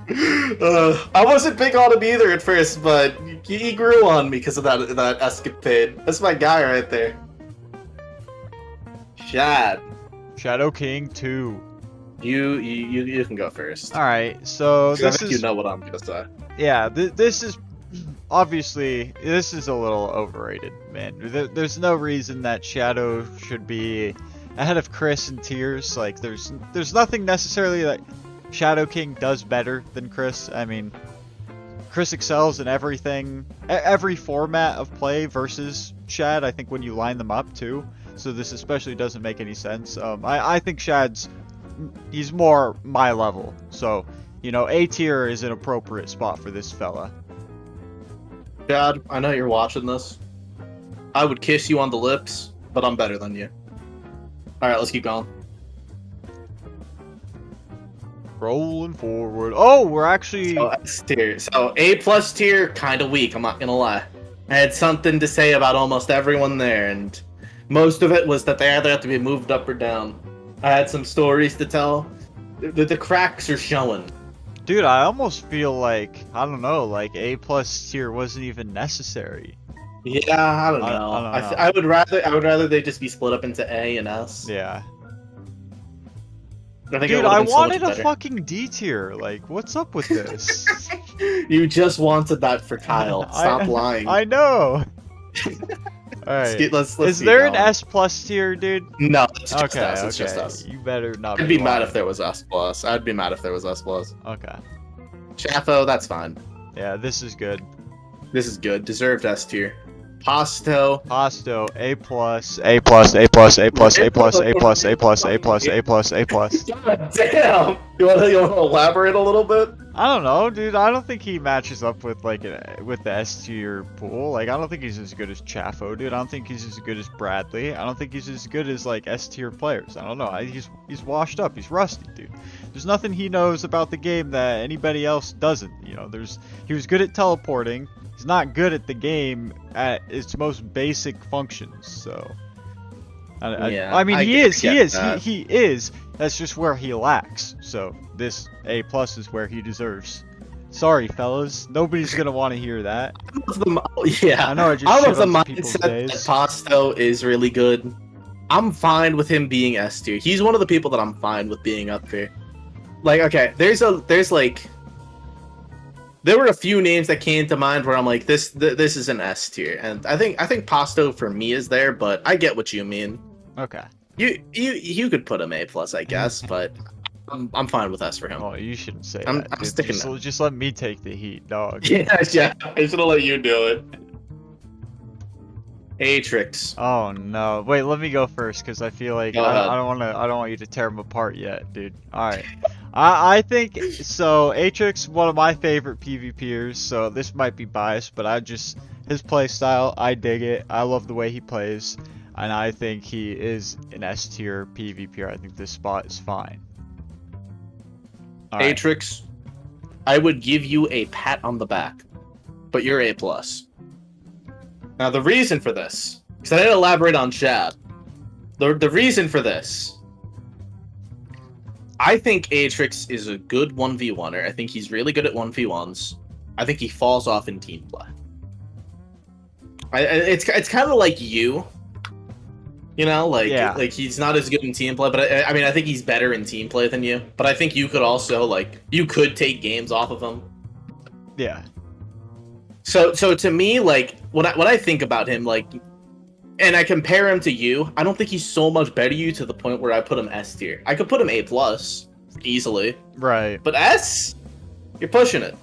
I wasn't big on him either at first, but he grew on me because of that escapade. That's my guy right there. Shad. Shadow King 2. You can go first. Alright, so this is... You know what I'm gonna say. Yeah, this is... Obviously, this is a little overrated, man. There's no reason that Shadow should be ahead of Chris in tiers. Like, there's nothing necessarily that Shadow King does better than Chris. I mean, Chris excels in everything, every format of play versus Shad, I think, when you line them up, too. So this especially doesn't make any sense. I think he's more my level. So, you know, A tier is an appropriate spot for this fella. Shad, I know you're watching this. I would kiss you on the lips, but I'm better than you. Alright, let's keep going. Rolling forward. Oh, we're actually... So S tier. So A+ tier, kinda weak, I'm not gonna lie. I had something to say about almost everyone there, and most of it was that they either have to be moved up or down. I had some stories to tell. The cracks are showing. Dude, I almost feel like, I don't know, like A+ tier wasn't even necessary. Yeah, I don't know. I would rather they just be split up into A and S. Yeah. Dude, I wanted a fucking D tier. Like, what's up with this? You just wanted that for Kyle. Stop lying. I know. Alright. Is there an S+ tier, dude? No, it's just okay, us. It's okay. just us. You better not. I'd be mad if there was S+. I'd be mad if there was S+. Okay. Chaffo, that's fine. Yeah, this is good. This is good. Deserved S tier. Pasto, A+, A+, A+, A+, A+, A+, A+, A+, A+. God damn! You wanna elaborate a little bit? I don't know, dude. I don't think he matches up with with the S tier pool. Like, I don't think he's as good as Chaffo, dude. I don't think he's as good as Bradley. I don't think he's as good as like S tier players. I don't know. He's washed up. He's rusty, dude. There's nothing he knows about the game that anybody else doesn't. You know, he was good at teleporting. He's not good at the game at its most basic functions. So, I mean, he is. That's just where he lacks. So this A+ is where he deserves. Sorry, fellas. Nobody's gonna want to hear that. Yeah, I know. I just out shit of the on people's mindset days. that Pasto is really good. I'm fine with him being S tier. He's one of the people that I'm fine with being up here. Like, okay, there were a few names that came to mind where I'm like, this is an S tier, and I think Pasto for me is there, but I get what you mean. Okay. You could put him A+, I guess, but I'm fine with S for him. Oh, you shouldn't say I'm that. sticking. Just let me take the heat, dog. Yeah, I should have let you do it. Atrix. Oh no! Wait, let me go first because I feel like I don't want you to tear them apart yet, dude. All right. I think so. Atrix, one of my favorite PvPers, so this might be biased, but his play style, I dig it. I love the way he plays, and I think he is an S tier PvPer. I think this spot is fine. All right. Atrix, I would give you a pat on the back, but you're A+. Now the reason for this, because I didn't elaborate on Shad. The reason for this. I think Atrix is a good 1v1er. I think he's really good at 1v1s. I think he falls off in team play. It's kind of like you know, like he's not as good in team play, but I mean I think he's better in team play than you. But I think you could also you could take games off of him. Yeah. So to me, like when I think about him, like, and I compare him to you, I don't think he's so much better than you to the point where I put him S tier. I could put him A+ easily. Right. But S, you're pushing it.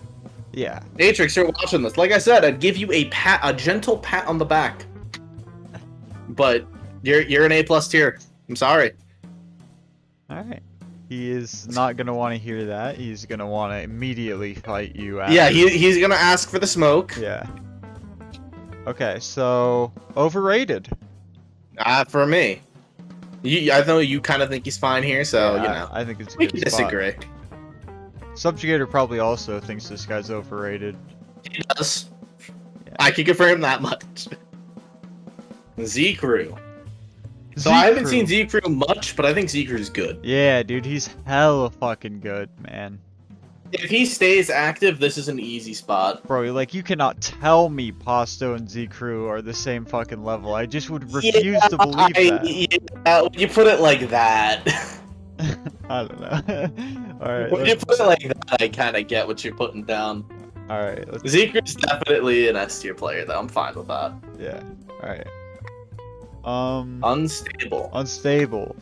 Yeah. Atrix, you're watching this. Like I said, I'd give you a gentle pat on the back. But you're an A+ tier. I'm sorry. All right. He is not gonna want to hear that. He's gonna want to immediately fight you. After. Yeah, he's gonna ask for the smoke. Yeah. Okay, so overrated. For me, I know you kind of think he's fine here, so you know. I think it's a we good can spot. disagree. Subjugator probably also thinks this guy's overrated. He does. Yeah. I can confirm that much. Z-Crew. So I haven't seen Z-Crew much, but I think Z-Crew's good. Yeah, dude, he's hella fucking good, man. if he stays active, this is an easy spot. Bro, like, you cannot tell me Pasto and Z-Crew are the same fucking level. I just would refuse to believe that. Yeah, when you put it like that. I don't know. Alright. When you put it like that, I kind of get what you're putting down. Alright. Z-Crew's definitely an S tier player, though. I'm fine with that. Yeah. Alright. Unstable. Unstable.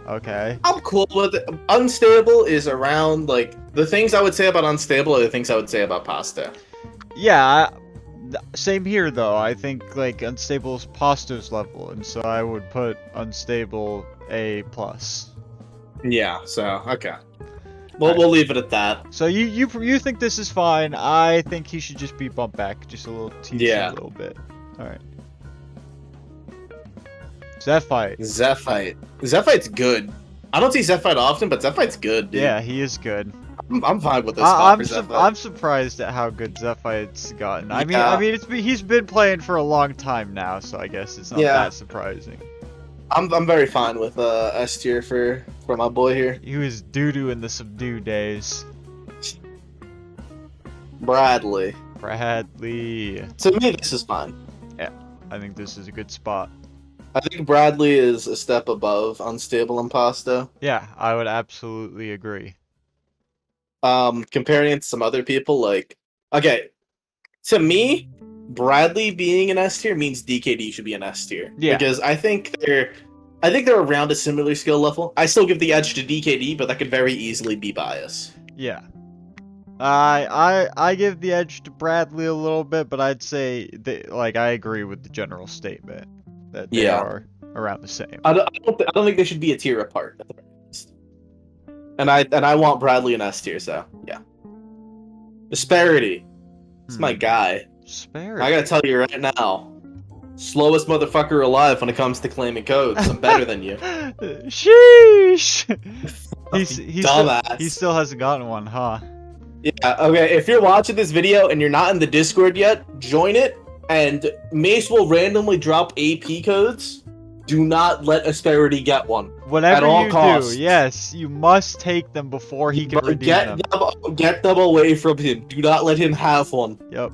Okay. I'm cool with it. Unstable is around, like, the things I would say about unstable are the things I would say about pasta. Yeah, same here though. I think like unstable is Pasto's level, and so I would put unstable A+. Yeah, so okay. We'll leave it at that. So you think this is fine? I think he should just be bumped back just a little a little bit. All right. Zephite. Zephite's good. I don't see Zephite often, but Zephite's good, dude. Yeah, he is good. I'm fine with this spot for Zephite. I'm surprised at how good Zephite's gotten. I mean, he's been playing for a long time now, so I guess it's not that surprising. I'm very fine with S tier for my boy here. He was doo-doo in the subdue days. Bradley. To me, this is fine. Yeah, I think this is a good spot. I think Bradley is a step above Unstable and Pasta. Yeah, I would absolutely agree. Comparing it to some other people, like, okay, to me, Bradley being an S tier means DKD should be an S tier. Yeah. Because I think they're around a similar skill level. I still give the edge to DKD, but that could very easily be bias. Yeah. I give the edge to Bradley a little bit, but I'd say I agree with the general statement that they are around the same. I don't think they should be a tier apart at the very least. And I want Bradley an S tier, so yeah. Disparity. It's my guy. Disparity. I gotta tell you right now. Slowest motherfucker alive when it comes to claiming codes. I'm better than you. Sheesh. He still hasn't gotten one, huh? Yeah, okay, if you're watching this video and you're not in the Discord yet, join it, and Mace will randomly drop AP codes. Do not let Asperity get one. Whatever you do, yes, you must take them before he can redeem them. Get them away from him. Do not let him have one. Yep.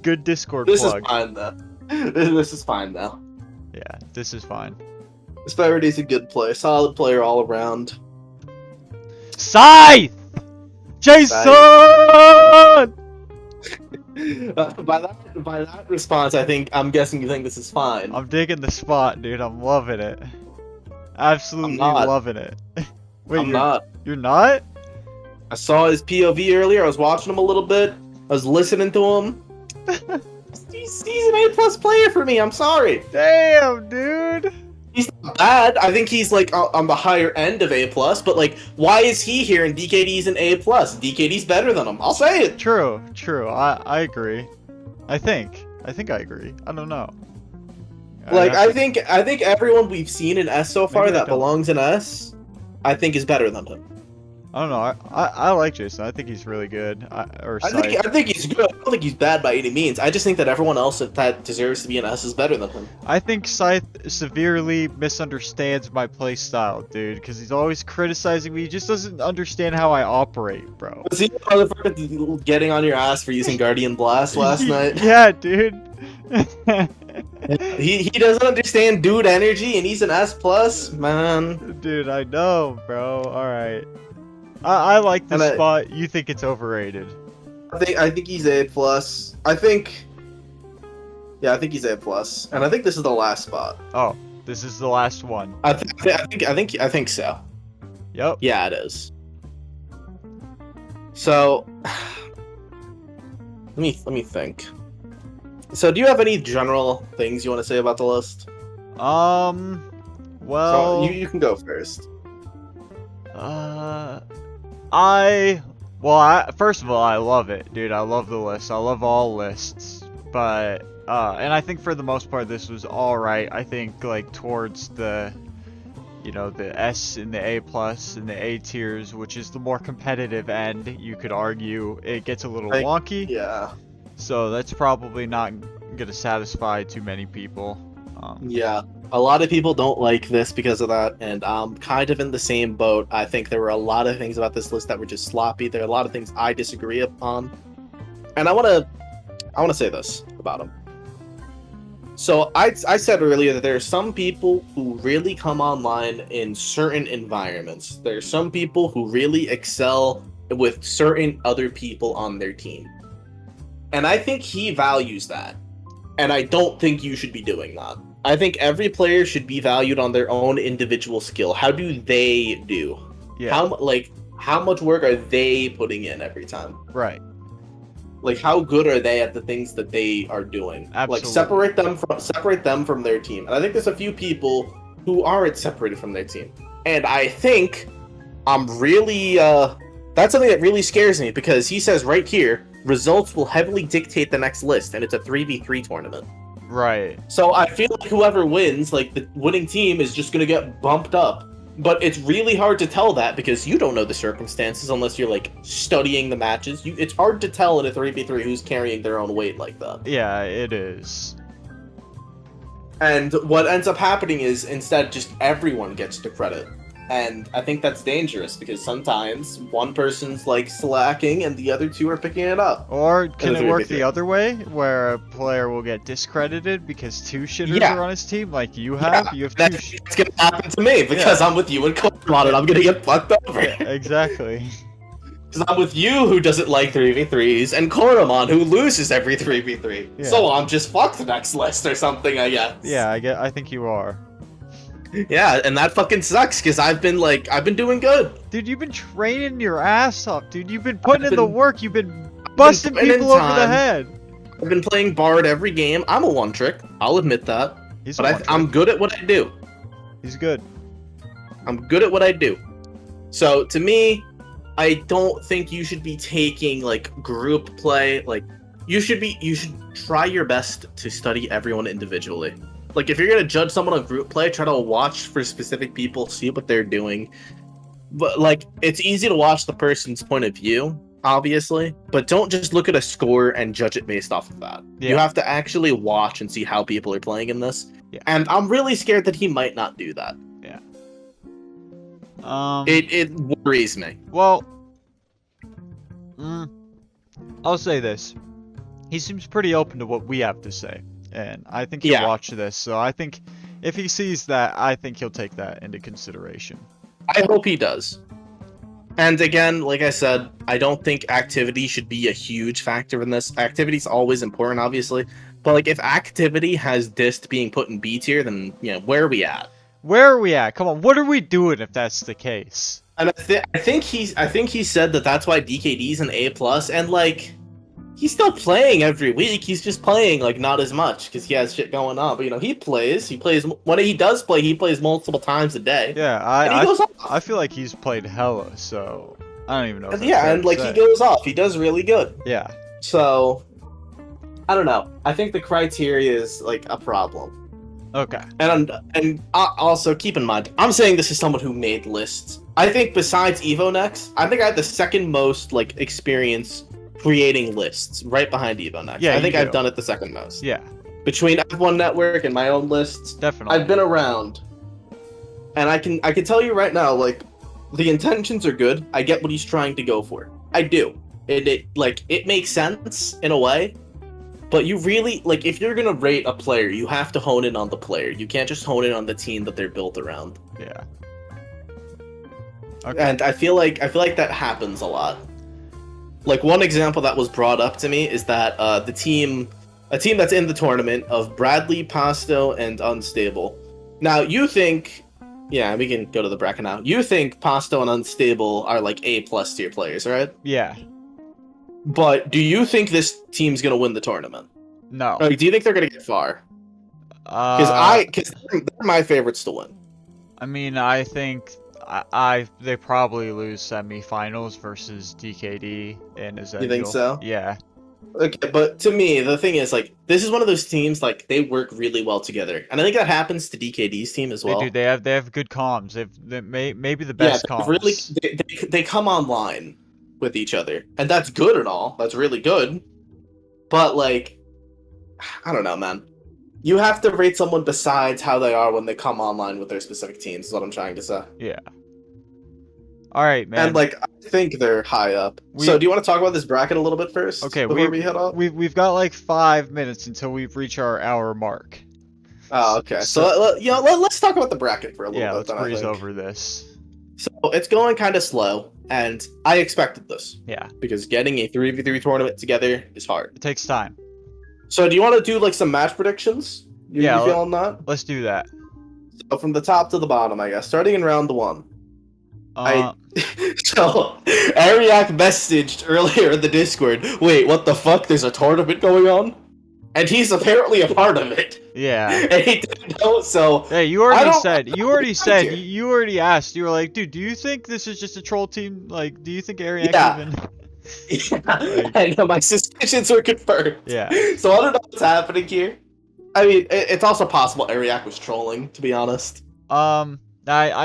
Good Discord plug. This is fine, though. This is fine, though. Yeah, this is fine. Asperity's a good player. Solid player all around. Scythe! Jason! By that response, I'm guessing you think this is fine. I'm digging the spot, dude. I'm loving it. Absolutely loving it. Wait, I'm not. You're not? I saw his POV earlier. I was watching him a little bit. I was listening to him. He's an A+ player for me. I'm sorry. Damn, dude. He's not bad. I think he's like on the higher end of A+, but like, why is he here and DKD's an A+? DKD's better than him. I'll say it. True. I agree. I think I agree. I don't know. I think everyone we've seen in S so far that belongs in S, I think is better than him. I don't know. I like Jason. I think he's really good. I think he's good. I don't think he's bad by any means. I just think that everyone else that deserves to be an S is better than him. I think Scythe severely misunderstands my playstyle, dude, because he's always criticizing me. He just doesn't understand how I operate, bro. Was he the motherfucker getting on your ass for using Guardian Blast last night? Yeah, dude. he doesn't understand dude energy, and he's an S+, man. Dude, I know, bro. All right. I like this spot. You think it's overrated? I think he's A+. I think he's A+. And I think this is the last spot. Oh, this is the last one. I think so. Yep. Yeah, it is. So let me think. So do you have any general things you want to say about the list? Well, so you can go first. First of all, I love it, dude. I love the list. I love all lists. But, and I think for the most part, this was alright. I think, like, towards the, the S and the A+ and the A tiers, which is the more competitive end, you could argue, it gets a little wonky. Yeah. So that's probably not gonna satisfy too many people. Yeah. A lot of people don't like this because of that, and I'm kind of in the same boat. I think there were a lot of things about this list that were just sloppy. There are a lot of things I disagree upon, and I want to say this about them. So I said earlier that there are some people who really come online in certain environments. There are some people who really excel with certain other people on their team, and I think he values that, and I don't think you should be doing that. I think every player should be valued on their own individual skill. How do they do? Yeah. How much work are they putting in every time? Right. Like, how good are they at the things that they are doing? Absolutely. Like, separate them from their team. And I think there's a few people who aren't separated from their team. And I think I'm really that's something that really scares me, because he says right here, results will heavily dictate the next list, and it's a 3v3 tournament. Right. So I feel like whoever wins, like the winning team, is just gonna get bumped up. But it's really hard to tell that because you don't know the circumstances unless you're like studying the matches. It's hard to tell in a 3v3 who's carrying their own weight like that. Yeah, it is. And what ends up happening is instead just everyone gets the credit. And I think that's dangerous because sometimes one person's like slacking and the other two are picking it up. Or can it work the other way, where a player will get discredited because two shitters are on his team, like you have? Yeah, you have that's gonna happen to me because I'm with you and Korey on it. I'm gonna get fucked over. Yeah, exactly. Because I'm with you who doesn't like 3v3s and Koromon who loses every 3v3. Yeah. So I'm just fucked the next list or something, I guess. Yeah, I think you are. Yeah, and that fucking sucks because I've been doing good. Dude, you've been training your ass up, dude. You've been putting in the work. You've been busting people over the head. I've been playing Bard every game. I'm a one trick. I'll admit that. I'm good at what I do. He's good. I'm good at what I do. So to me, I don't think you should be taking like group play. Like you should try your best to study everyone individually. Like, if you're gonna judge someone on group play, try to watch for specific people, see what they're doing. But, like, it's easy to watch the person's point of view, obviously, but don't just look at a score and judge it based off of that. Yeah. You have to actually watch and see how people are playing in this. Yeah. And I'm really scared that he might not do that. Yeah. It worries me. Well, I'll say this. He seems pretty open to what we have to say. And I think he'll watch this, so I think if he sees that, I think he'll take that into consideration. I hope he does. And again, like I said, I don't think activity should be a huge factor in this. Activity's always important, obviously. But like, if activity has dist being put in B tier, then, you know, where are we at? Where are we at? Come on, what are we doing if that's the case? And I think he said that that's why DKD's an A+, and like... He's still playing every week. He's just playing like not as much because he has shit going on. But you know, he plays. When he does play, he plays multiple times a day. Yeah, I feel like he's played hella. So I don't even know. And like he goes off. He does really good. Yeah. So I don't know. I think the criteria is like a problem. Okay. And also keep in mind, I'm saying this is someone who made lists. I think besides EvoNex, I think I have the second most like experience creating lists, right behind EvoNex. Yeah, I think I've done it the second most. Yeah. Between F1 Network and my own lists, definitely. I've been around, and I can tell you right now, like, the intentions are good. I get what he's trying to go for. I do. It makes sense in a way, but you really like if you're gonna rate a player, you have to hone in on the player. You can't just hone in on the team that they're built around. Yeah. Okay. And I feel like that happens a lot. Like, one example that was brought up to me is that a team that's in the tournament of Bradley, Pasto, and Unstable. Now, you think... Yeah, we can go to the bracket now. You think Pasto and Unstable are, like, A+ tier players, right? Yeah. But do you think this team's gonna win the tournament? No. Or do you think they're gonna get far? Because they're my favorites to win. I mean, I think... they probably lose semifinals versus DKD and Ezreal. You think so? Yeah. Okay, but to me, the thing is, like, this is one of those teams, like, they work really well together. And I think that happens to DKD's team as well. They do. They have good comms. They maybe the best comms. Really, they come online with each other. And that's good and all. That's really good. But, like, I don't know, man. You have to rate someone besides how they are when they come online with their specific teams, is what I'm trying to say. Yeah. Alright, man. And, like, I think they're high up. So, do you want to talk about this bracket a little bit first? Okay, before we head off? We've got, like, 5 minutes until we reach our hour mark. Oh, okay. So let's talk about the bracket for a little bit. Yeah, let's breeze over this. So, it's going kind of slow, and I expected this. Yeah. Because getting a 3v3 tournament together is hard. It takes time. So, do you want to do, like, some match predictions? You feeling that? Let's do that. So, from the top to the bottom, I guess. Starting in round 1. So, Ariak messaged earlier in the Discord, wait, what the fuck? There's a tournament going on? And he's apparently a part of it. Yeah. And he didn't know, so... Hey, you already asked, you were like, dude, do you think this is just a troll team? Like, do you think Ariak even... Yeah, I know, my suspicions were confirmed. Yeah. So I don't know what's happening here. I mean, it's also possible Ariak was trolling, to be honest. I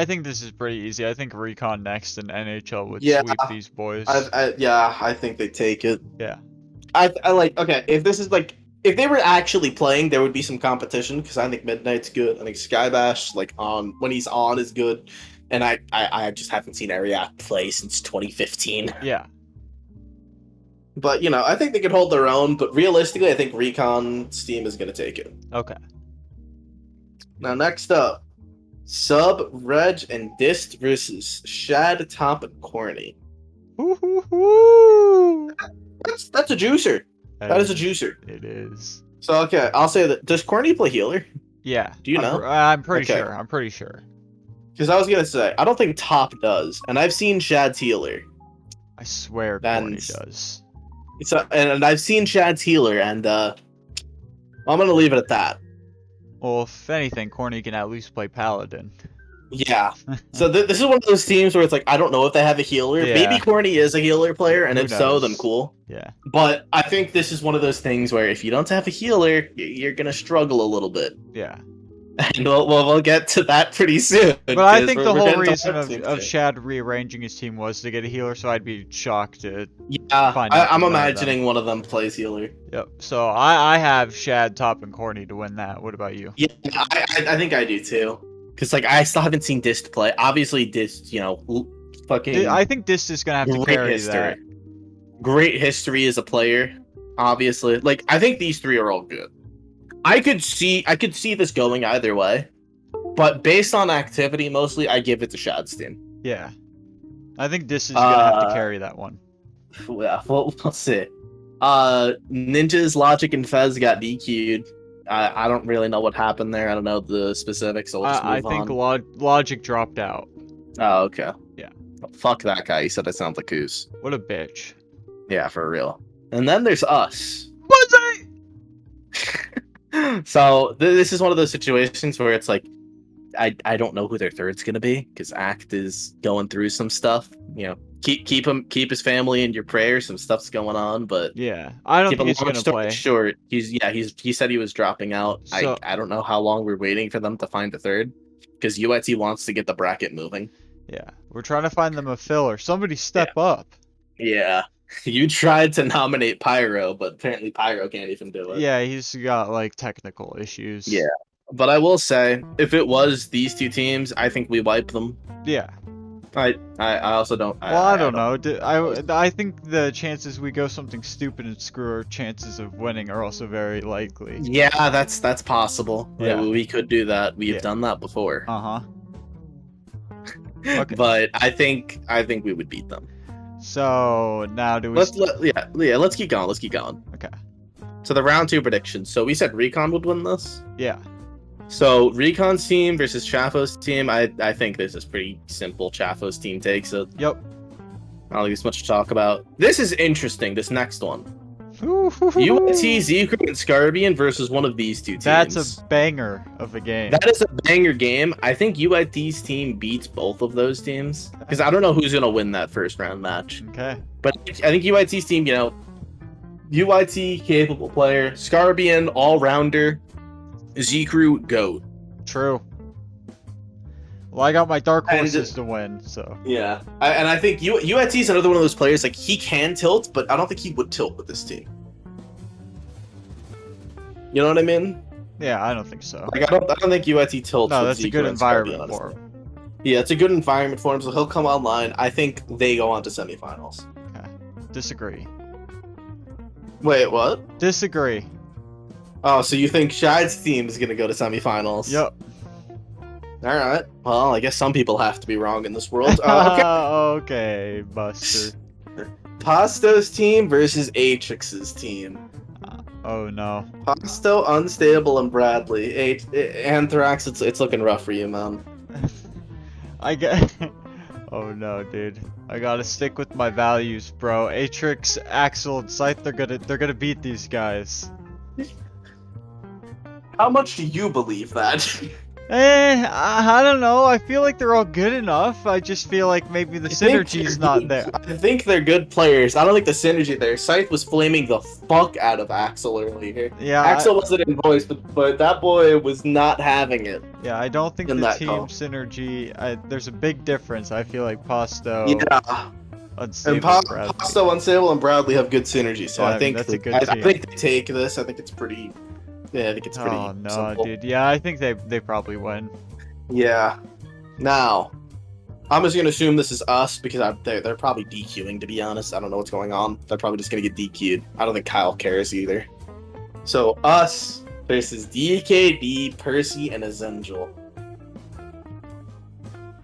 think this is pretty easy. I think Recon next and NHL would sweep these boys. I think they take it. Yeah. I like, okay, if this is like, if they were actually playing, there would be some competition, because I think Midnight's good. I think Skybash, like, when he's on, is good. And I just haven't seen Ariak play since 2015. Yeah. But, you know, I think they could hold their own, but realistically, I think Recon's team is going to take it. Okay. Now, next up, Sub, Reg, and Dist versus Shad, Top, and Corny. That's a juicer. That is a juicer. It is. So, okay, I'll say that. Does Corny play healer? Yeah. Do you know? I'm pretty sure. I'm pretty sure. Because I was going to say, I don't think Top does. And I've seen Shad's healer. I swear Corny does. So, and I've seen Shad's healer, and I'm going to leave it at that. Well, if anything, Corny can at least play Paladin. Yeah. So this is one of those teams where it's like, I don't know if they have a healer. Yeah. Maybe Corny is a healer player, and if so, then cool. Yeah. But I think this is one of those things where if you don't have a healer, you're going to struggle a little bit. Yeah. And we'll get to that pretty soon. But I think the whole reason of Shad rearranging his team was to get a healer, so I'd be shocked to find out. I'm imagining one of them plays healer. Yep. So I have Shad, Top, and Corny to win that. What about you? Yeah, I think I do too. Because, like, I still haven't seen Dist play. Obviously, Dist, you know, fucking... I think Dist is going to have to carry that. Great history as a player, obviously. Like, I think these three are all good. I could see this going either way, but based on activity, mostly, I give it to Shad's team. Yeah. I think Dist is going to have to carry that one. Yeah, we'll see. Ninja's, Logic, and Fez got DQ'd. I don't really know what happened there. I don't know the specifics, so we'll just move on. I think Logic dropped out. Oh, okay. Yeah. Oh, fuck that guy. He said I sound like Coos. What a bitch. Yeah, for real. And then there's us. Pussy! So, this is one of those situations where it's like, I don't know who their third's gonna be, because Act is going through some stuff. You know, keep his family in your prayers. Some stuff's going on, but yeah, I don't think he's gonna play. Short, he said he was dropping out. So, I don't know how long we're waiting for them to find the third, because UIT wants to get the bracket moving. Yeah, we're trying to find them a filler. Somebody step up. Yeah. You tried to nominate Pyro, but apparently Pyro can't even do it. Yeah, he's got, like, technical issues. Yeah. But I will say, if it was these two teams, I think we wipe them. Yeah. I also don't... Well, I don't know. I think the chances we go something stupid and screw our chances of winning are also very likely. Yeah, that's possible. Yeah. We could do that. We've done that before. Uh-huh. Okay. But I think we would beat them. So now do we? Let's keep going. Let's keep going. Okay. So the round 2 predictions. So we said Recon would win this. Yeah. So Recon's team versus Chafo's team. I think this is pretty simple. Chafo's team takes it. Yep. I don't think there's much to talk about. This is interesting. This next one. UIT, Zekrom, and Scarbian versus one of these two teams. That's a banger of a game. That is a banger game. I think UIT's team beats both of those teams. Because I don't know who's going to win that first round match. Okay. But I think UIT's team, you know, UIT, capable player. Scarbian, all-rounder. Zekrom, GOAT. True. Well, I got my dark horses to win, so. Yeah. And I think UIT is another one of those players, like, he can tilt, but I don't think he would tilt with this team. You know what I mean? Yeah, I don't think so. Like, I don't think UET tilts. No, with that's a Zeke good Rins, gotta be environment honest. for him. Yeah, it's a good environment for him, so he'll come online. I think they go on to semifinals. Okay. Disagree. Wait, what? Disagree. Oh, so you think Shad's team is gonna go to semifinals? Yep. Alright. Well, I guess some people have to be wrong in this world. Okay. Okay, Buster. Pasto's team versus Atrix's team. Oh no. Pasto, Unstable, and Bradley. Anthrax, it's looking rough for you, man. I get. Oh no, dude. I gotta stick with my values, bro. Atrix, Axel, and Scythe, they're gonna beat these guys. How much do you believe that? I don't know. I feel like they're all good enough. I just feel like maybe the synergy's not there. I think they're good players. I don't think the synergy there. Scythe was flaming the fuck out of Axel earlier. Yeah. Axel wasn't in voice, but that boy was not having it. Yeah, I don't think in the that team call. synergy. There's a big difference. I feel like Pasto, Yeah. Unstable, And Bradley. Pasto, Unstable, and Bradley have good synergy, so Yeah, I think that's a good I team. think they take this. I think it's pretty. Yeah, I think it's pretty. Oh no, simple. dude. Yeah, I think they probably win. Yeah. Now, I'm just gonna assume this is us because they're probably DQing. To be honest, I don't know what's going on. They're probably just gonna get DQ'd. I don't think Kyle cares either. So us versus DKD, Percy, and Azengel.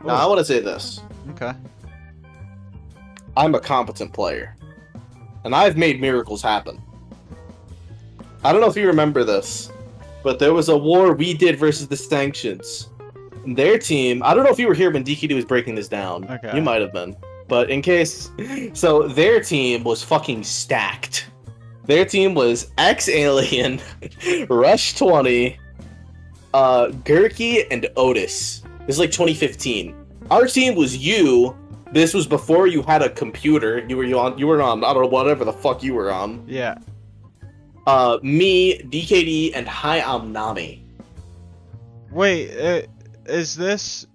Now I want to say this. Okay. I'm a competent player, and I've made miracles happen. I don't know if you remember this, but there was a war we did versus the Sanctions. And their team, I don't know if you were here when DKD was breaking this down. Okay. You might have been. But in case, so their team was fucking stacked. Their team was X-Alien, Rush 20, Gurky, and Otis. This is like 2015. Our team was you. This was before you had a computer. You were on, I don't know, whatever the fuck you were on. Yeah. Me, DKD, and Hi Nami. Wait, is this?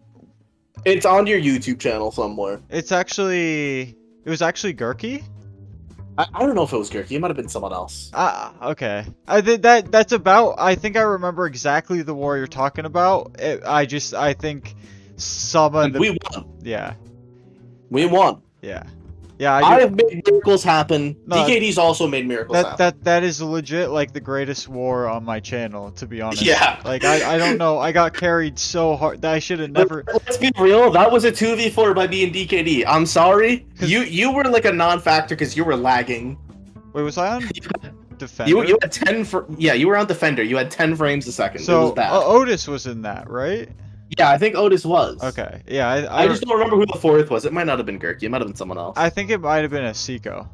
It's on your YouTube channel somewhere. It's actually. It was actually Gurky? I don't know if it was Gurky. It might have been someone else. Okay. I did that. That's about. I think I remember exactly the war you're talking about. I think some of the. We won. Yeah. We won. Yeah. Yeah. I have made miracles happen. No, DKD's also made miracles happen. That is legit like the greatest war on my channel, to be honest. Yeah. Like I don't know. I got carried so hard that I should have never. Let's be real. That was a 2v4 by me and DKD. I'm sorry. You were like a non-factor because you were lagging. Wait, was I on Defender? You had 10. Yeah, you were on Defender. You had 10 frames a second. So it was bad. Otis was in that, right? Yeah, I think Otis was. Okay. Yeah. I just don't remember who the fourth was. It might not have been Gurky. It might have been someone else. I think it might have been a Seiko.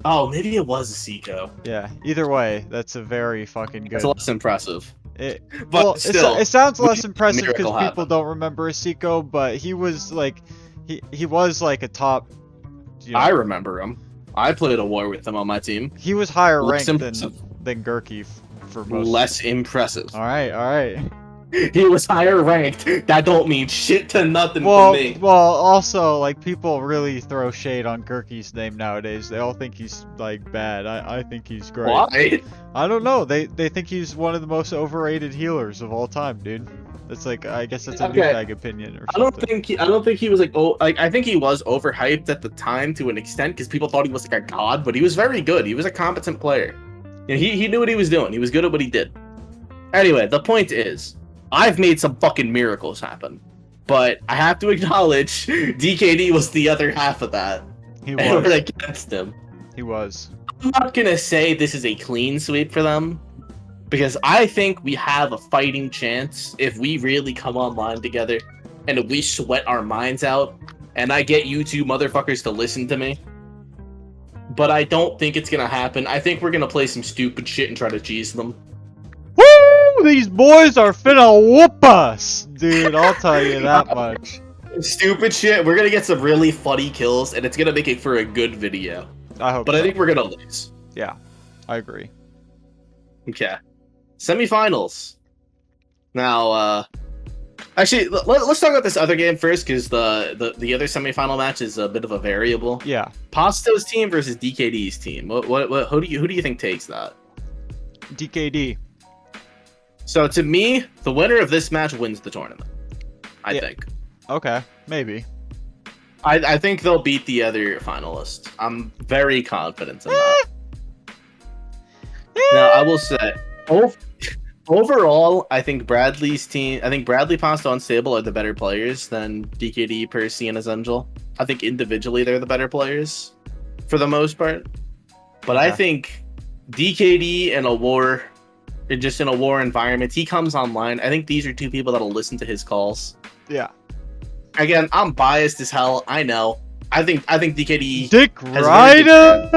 Oh, maybe it was a Seiko. Yeah. Either way, that's a very fucking good. It's less impressive. But But still, it sounds less impressive because miracle people happened. don't remember a Seiko, but he was like, he was like a top. You know, I remember him. I played a war with him on my team. he was higher Less ranked impressive. than Gurky for most. Less impressive. All right. He was higher ranked. That don't mean shit to nothing Well, for me. also like people really throw shade on Gurky's name nowadays. They all think he's like bad. I think he's great. Why? I don't know. They think he's one of the most overrated healers of all time, dude. That's like, I guess that's a new bag opinion or something. I don't think he was like I think he was overhyped at the time to an extent because people thought he was like a god, but he was very good. He was a competent player. And he knew what he was doing. He was good at what he did. Anyway, the point is, I've made some fucking miracles happen. But I have to acknowledge DKD was the other half of that. He And we're was. against him. He was. I'm not gonna say this is a clean sweep for them, because I think we have a fighting chance if we really come online together and if we sweat our minds out and I get you two motherfuckers to listen to me. But I don't think it's gonna happen. I think we're gonna play some stupid shit and try to cheese them. Woo! These boys are finna whoop us, dude. I'll tell you that much. Stupid shit. We're gonna get some really funny kills and it's gonna make it for a good video. I hope. But so. I think we're gonna lose. Yeah, I agree. Okay. Semifinals. Now, actually, let's talk about this other game first, because the other semifinal match is a bit of a variable. Yeah. Pasto's team versus DKD's team. Who do you think takes that? DKD. So to me, the winner of this match wins the tournament. I think. Okay, maybe. I think they'll beat the other finalists. I'm very confident in that. Now, I will say, overall, I think Bradley's team, Bradley, Pasta, Unstable are the better players than DKD, Percy, and Essential. I think individually they're the better players for the most part. But I think DKD in a war, just in a war environment, he comes online. I think these are two people that'll listen to his calls. Yeah. Again, I'm biased as hell. I know. I think DKD. Dick Rider.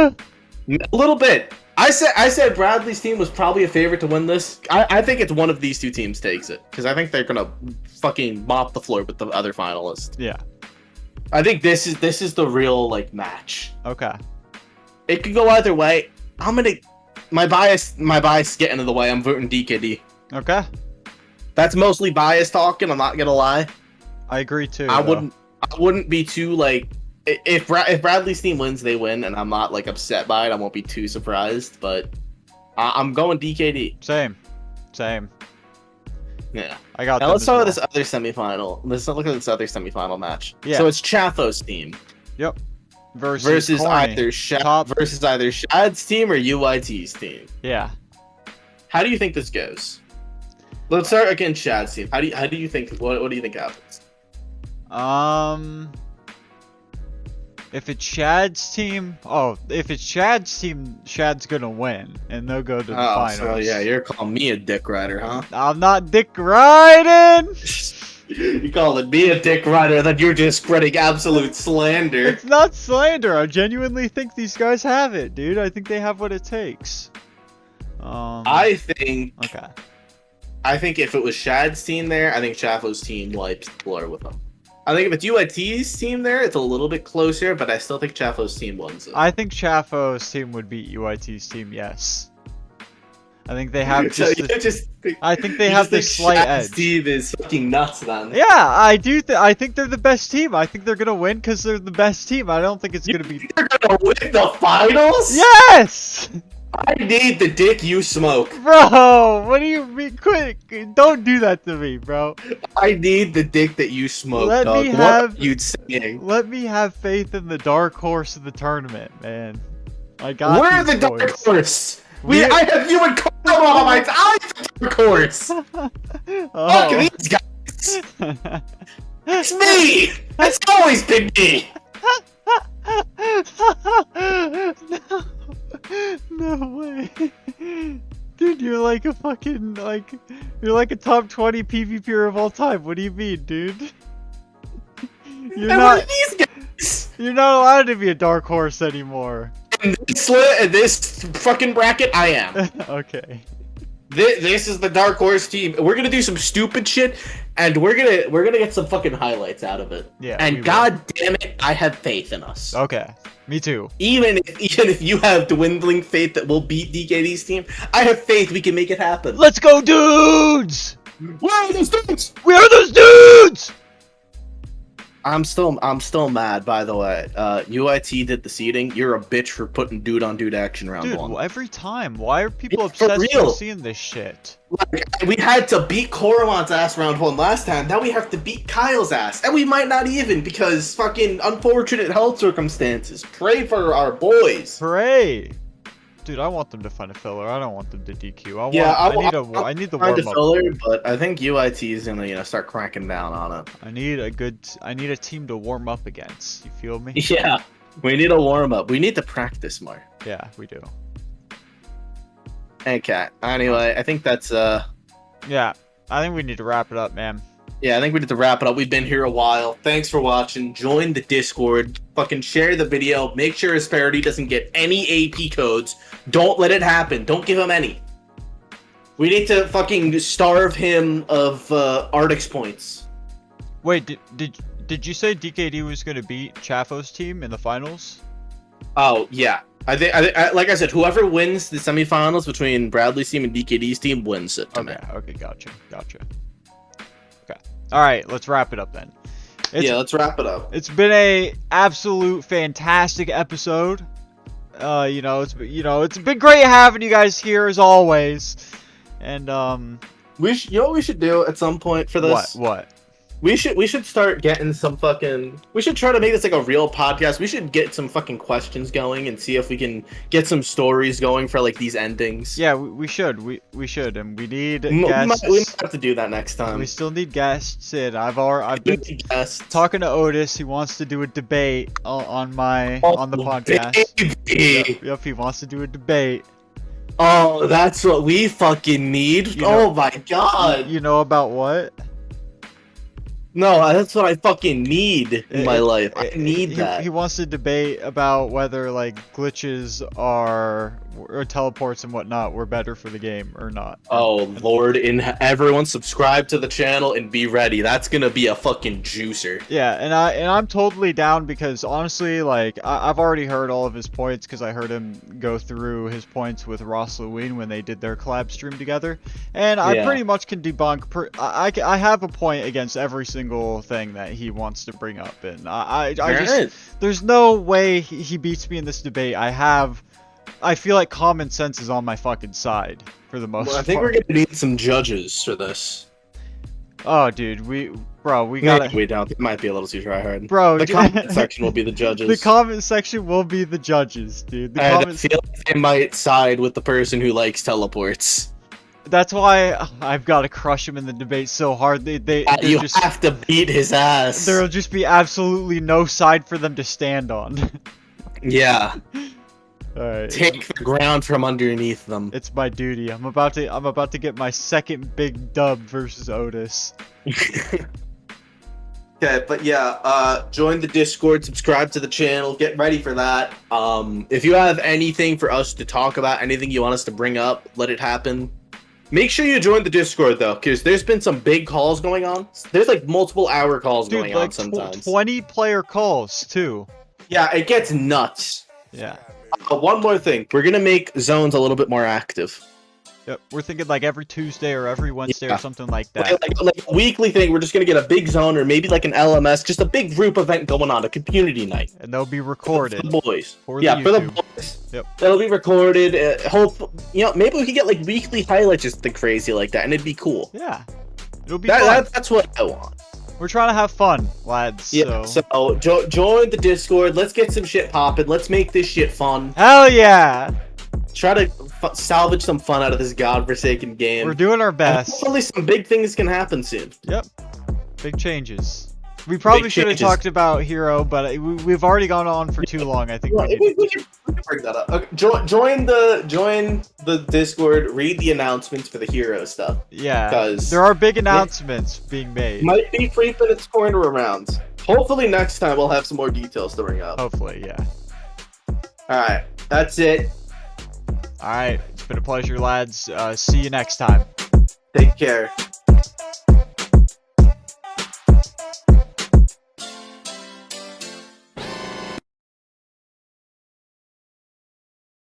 A little bit. I said Bradley's team was probably a favorite to win this. I think it's one of these two teams takes it because I think they're gonna fucking mop the floor with the other finalists. Yeah. I think this is the real like match. Okay. It could go either way. My bias getting in the way. I'm voting DKD. Okay. That's mostly bias talking. I'm not gonna lie. I agree too. I wouldn't be too like. If Bradley's team wins, they win, and I'm not like upset by it. I won't be too surprised, but I'm going DKD. Same. Yeah. I got. Now let's talk about this other semifinal. Let's look at this other semifinal match. Yeah. So it's Chafo's team. Yep. Versus either Shad's team or UIT's team. Yeah. How do you think this goes? Let's start against Shad's team. How do you think? What do you think happens? If it's Shad's team, Shad's gonna win, and they'll go to the finals. So yeah, you're calling me a dick rider, huh? I'm not dick riding! You calling me a dick rider, then you're just spreading absolute slander. It's not slander, I genuinely think these guys have it, dude. I think they have what it takes. I think if it was Shad's team there, I think Chafo's team wipes the floor with them. I think if it's UIT's team there, it's a little bit closer, but I still think Chafo's team wins it. I think Chafo's team would beat UIT's team, yes. I think they have I think they have this slight edge. Team is fucking nuts, then. Yeah, I do. I think they're the best team. I think they're gonna win because they're the best team. I don't think it's gonna be. They're gonna win the finals? Yes. I need the dick you smoke. Bro, what do you mean? Quick, don't do that to me, bro. I need the dick that you smoke, Let dog. me have, what are you saying? Let me have faith in the dark horse of the tournament, man. I got We're the boys. dark horse. I have you and Carl on my side. I'm the dark horse. Look at these guys. It's me. It's always been me. No way. Dude, you're like a fucking, you're like a top 20 PvPer of all time. What do you mean, dude? You're not allowed to be a dark horse anymore. In this fucking bracket, I am. Okay. This is the dark horse team. We're gonna do some stupid shit, and we're gonna get some fucking highlights out of it. Yeah. And god damn it, I have faith in us. Okay. Me too. Even if you have dwindling faith that we'll beat DKD's team, I have faith we can make it happen. Let's go, dudes! Where are those dudes? We are those dudes! I'm still mad, by the way. UIT did the seeding. You're a bitch for putting dude on dude action round one. Dude, every time. Why are people obsessed with seeing this shit? Like, we had to beat Korey's ass round one last time. Now we have to beat Kyle's ass. And we might not even because fucking unfortunate health circumstances. Pray for our boys. Pray. Dude, I want them to find a filler. I don't want them to DQ. I need the warm up. Filler, but I think UIT is gonna start cracking down on it. I need a team to warm up against. You feel me? Yeah. We need a warm up. We need to practice more. Yeah, we do. Okay. Anyway, I think that's yeah, I think we need to wrap it up, man. Yeah, I think we need to wrap it up. We've been here a while. Thanks for watching. Join the Discord. Fucking share the video. Make sure Asperity doesn't get any AP codes. Don't let it happen. Don't give him any. We need to fucking starve him of Artix points. Wait, did you say DKD was gonna beat Chafo's team in the finals? Oh yeah. I think like I said, whoever wins the semifinals between Bradley's team and DKD's team wins it. Okay, gotcha. Okay, all right, let's wrap it up then. Let's wrap it up. It's been a absolute fantastic episode. It's been great having you guys here as always, and You know what we should do at some point for this? What? We should start getting some fucking. We should try to make this like a real podcast. We should get some fucking questions going and see if we can get some stories going for like these endings. Yeah, we should. We should, and we need We guests. might have to do that next time. We still need guests, and I've been guests. talking to Otis. He wants to do a debate on the podcast. Yep, he wants to do a debate. Oh, that's what we fucking need. Oh my god. You know about what? No, that's what I fucking need in my life. I need that. He wants to debate about whether like glitches or teleports and whatnot were better for the game or not. Oh lord, everyone subscribe to the channel and be ready. That's gonna be a fucking juicer. Yeah, and I'm totally down because honestly, like I've already heard all of his points because I heard him go through his points with Ross Lewin when they did their collab stream together, and I pretty much can debunk. I have a point against every single thing that he wants to bring up, and I just there's no way he beats me in this debate. I feel like common sense is on my fucking side for the most part. I think we're gonna need some judges for this. Oh, dude, we gotta. We don't. It might be a little too try hard. Bro, the comment section will be the judges. The comment section will be the judges, dude. I feel like they might side with the person who likes teleports. That's why I've got to crush him in the debate so hard. You just have to beat his ass. There'll just be absolutely no side for them to stand on. Yeah. Alright. Take the ground from underneath them. It's my duty. I'm about to get my second big dub versus Otis. Okay, but yeah, join the Discord, subscribe to the channel, get ready for that. If you have anything for us to talk about, anything you want us to bring up, let it happen. Make sure you join the Discord though, because there's been some big calls going on. There's like multiple hour calls going on sometimes. 20 player calls too. Yeah, it gets nuts. Yeah. One more thing, we're gonna make zones a little bit more active. Yep, we're thinking like every Tuesday or every Wednesday or something like that. Like a weekly thing, we're just gonna get a big zone or maybe like an LMS, just a big group event going on, a community night. And they'll be recorded. For the boys. For for the boys. Yep. That'll be recorded. Maybe we could get like weekly highlights, just the crazy like that, and it'd be cool. Yeah. It'll be fun. That's what I want. We're trying to have fun, lads. Yeah, so join the Discord. Let's get some shit popping. Let's make this shit fun. Hell yeah! Try to salvage some fun out of this godforsaken game. We're doing our best. And hopefully some big things can happen soon. Yep. Big changes. We probably should have talked about Hero, but we've already gone on for too long. I think we can bring that up. Okay, join the Discord. Read the announcements for the Hero stuff. Yeah, because there are big announcements being made. Might be creeping its corner around. Hopefully next time we'll have some more details to bring up. Hopefully, yeah. All right, that's it. All right, it's been a pleasure, lads. See you next time. Take care.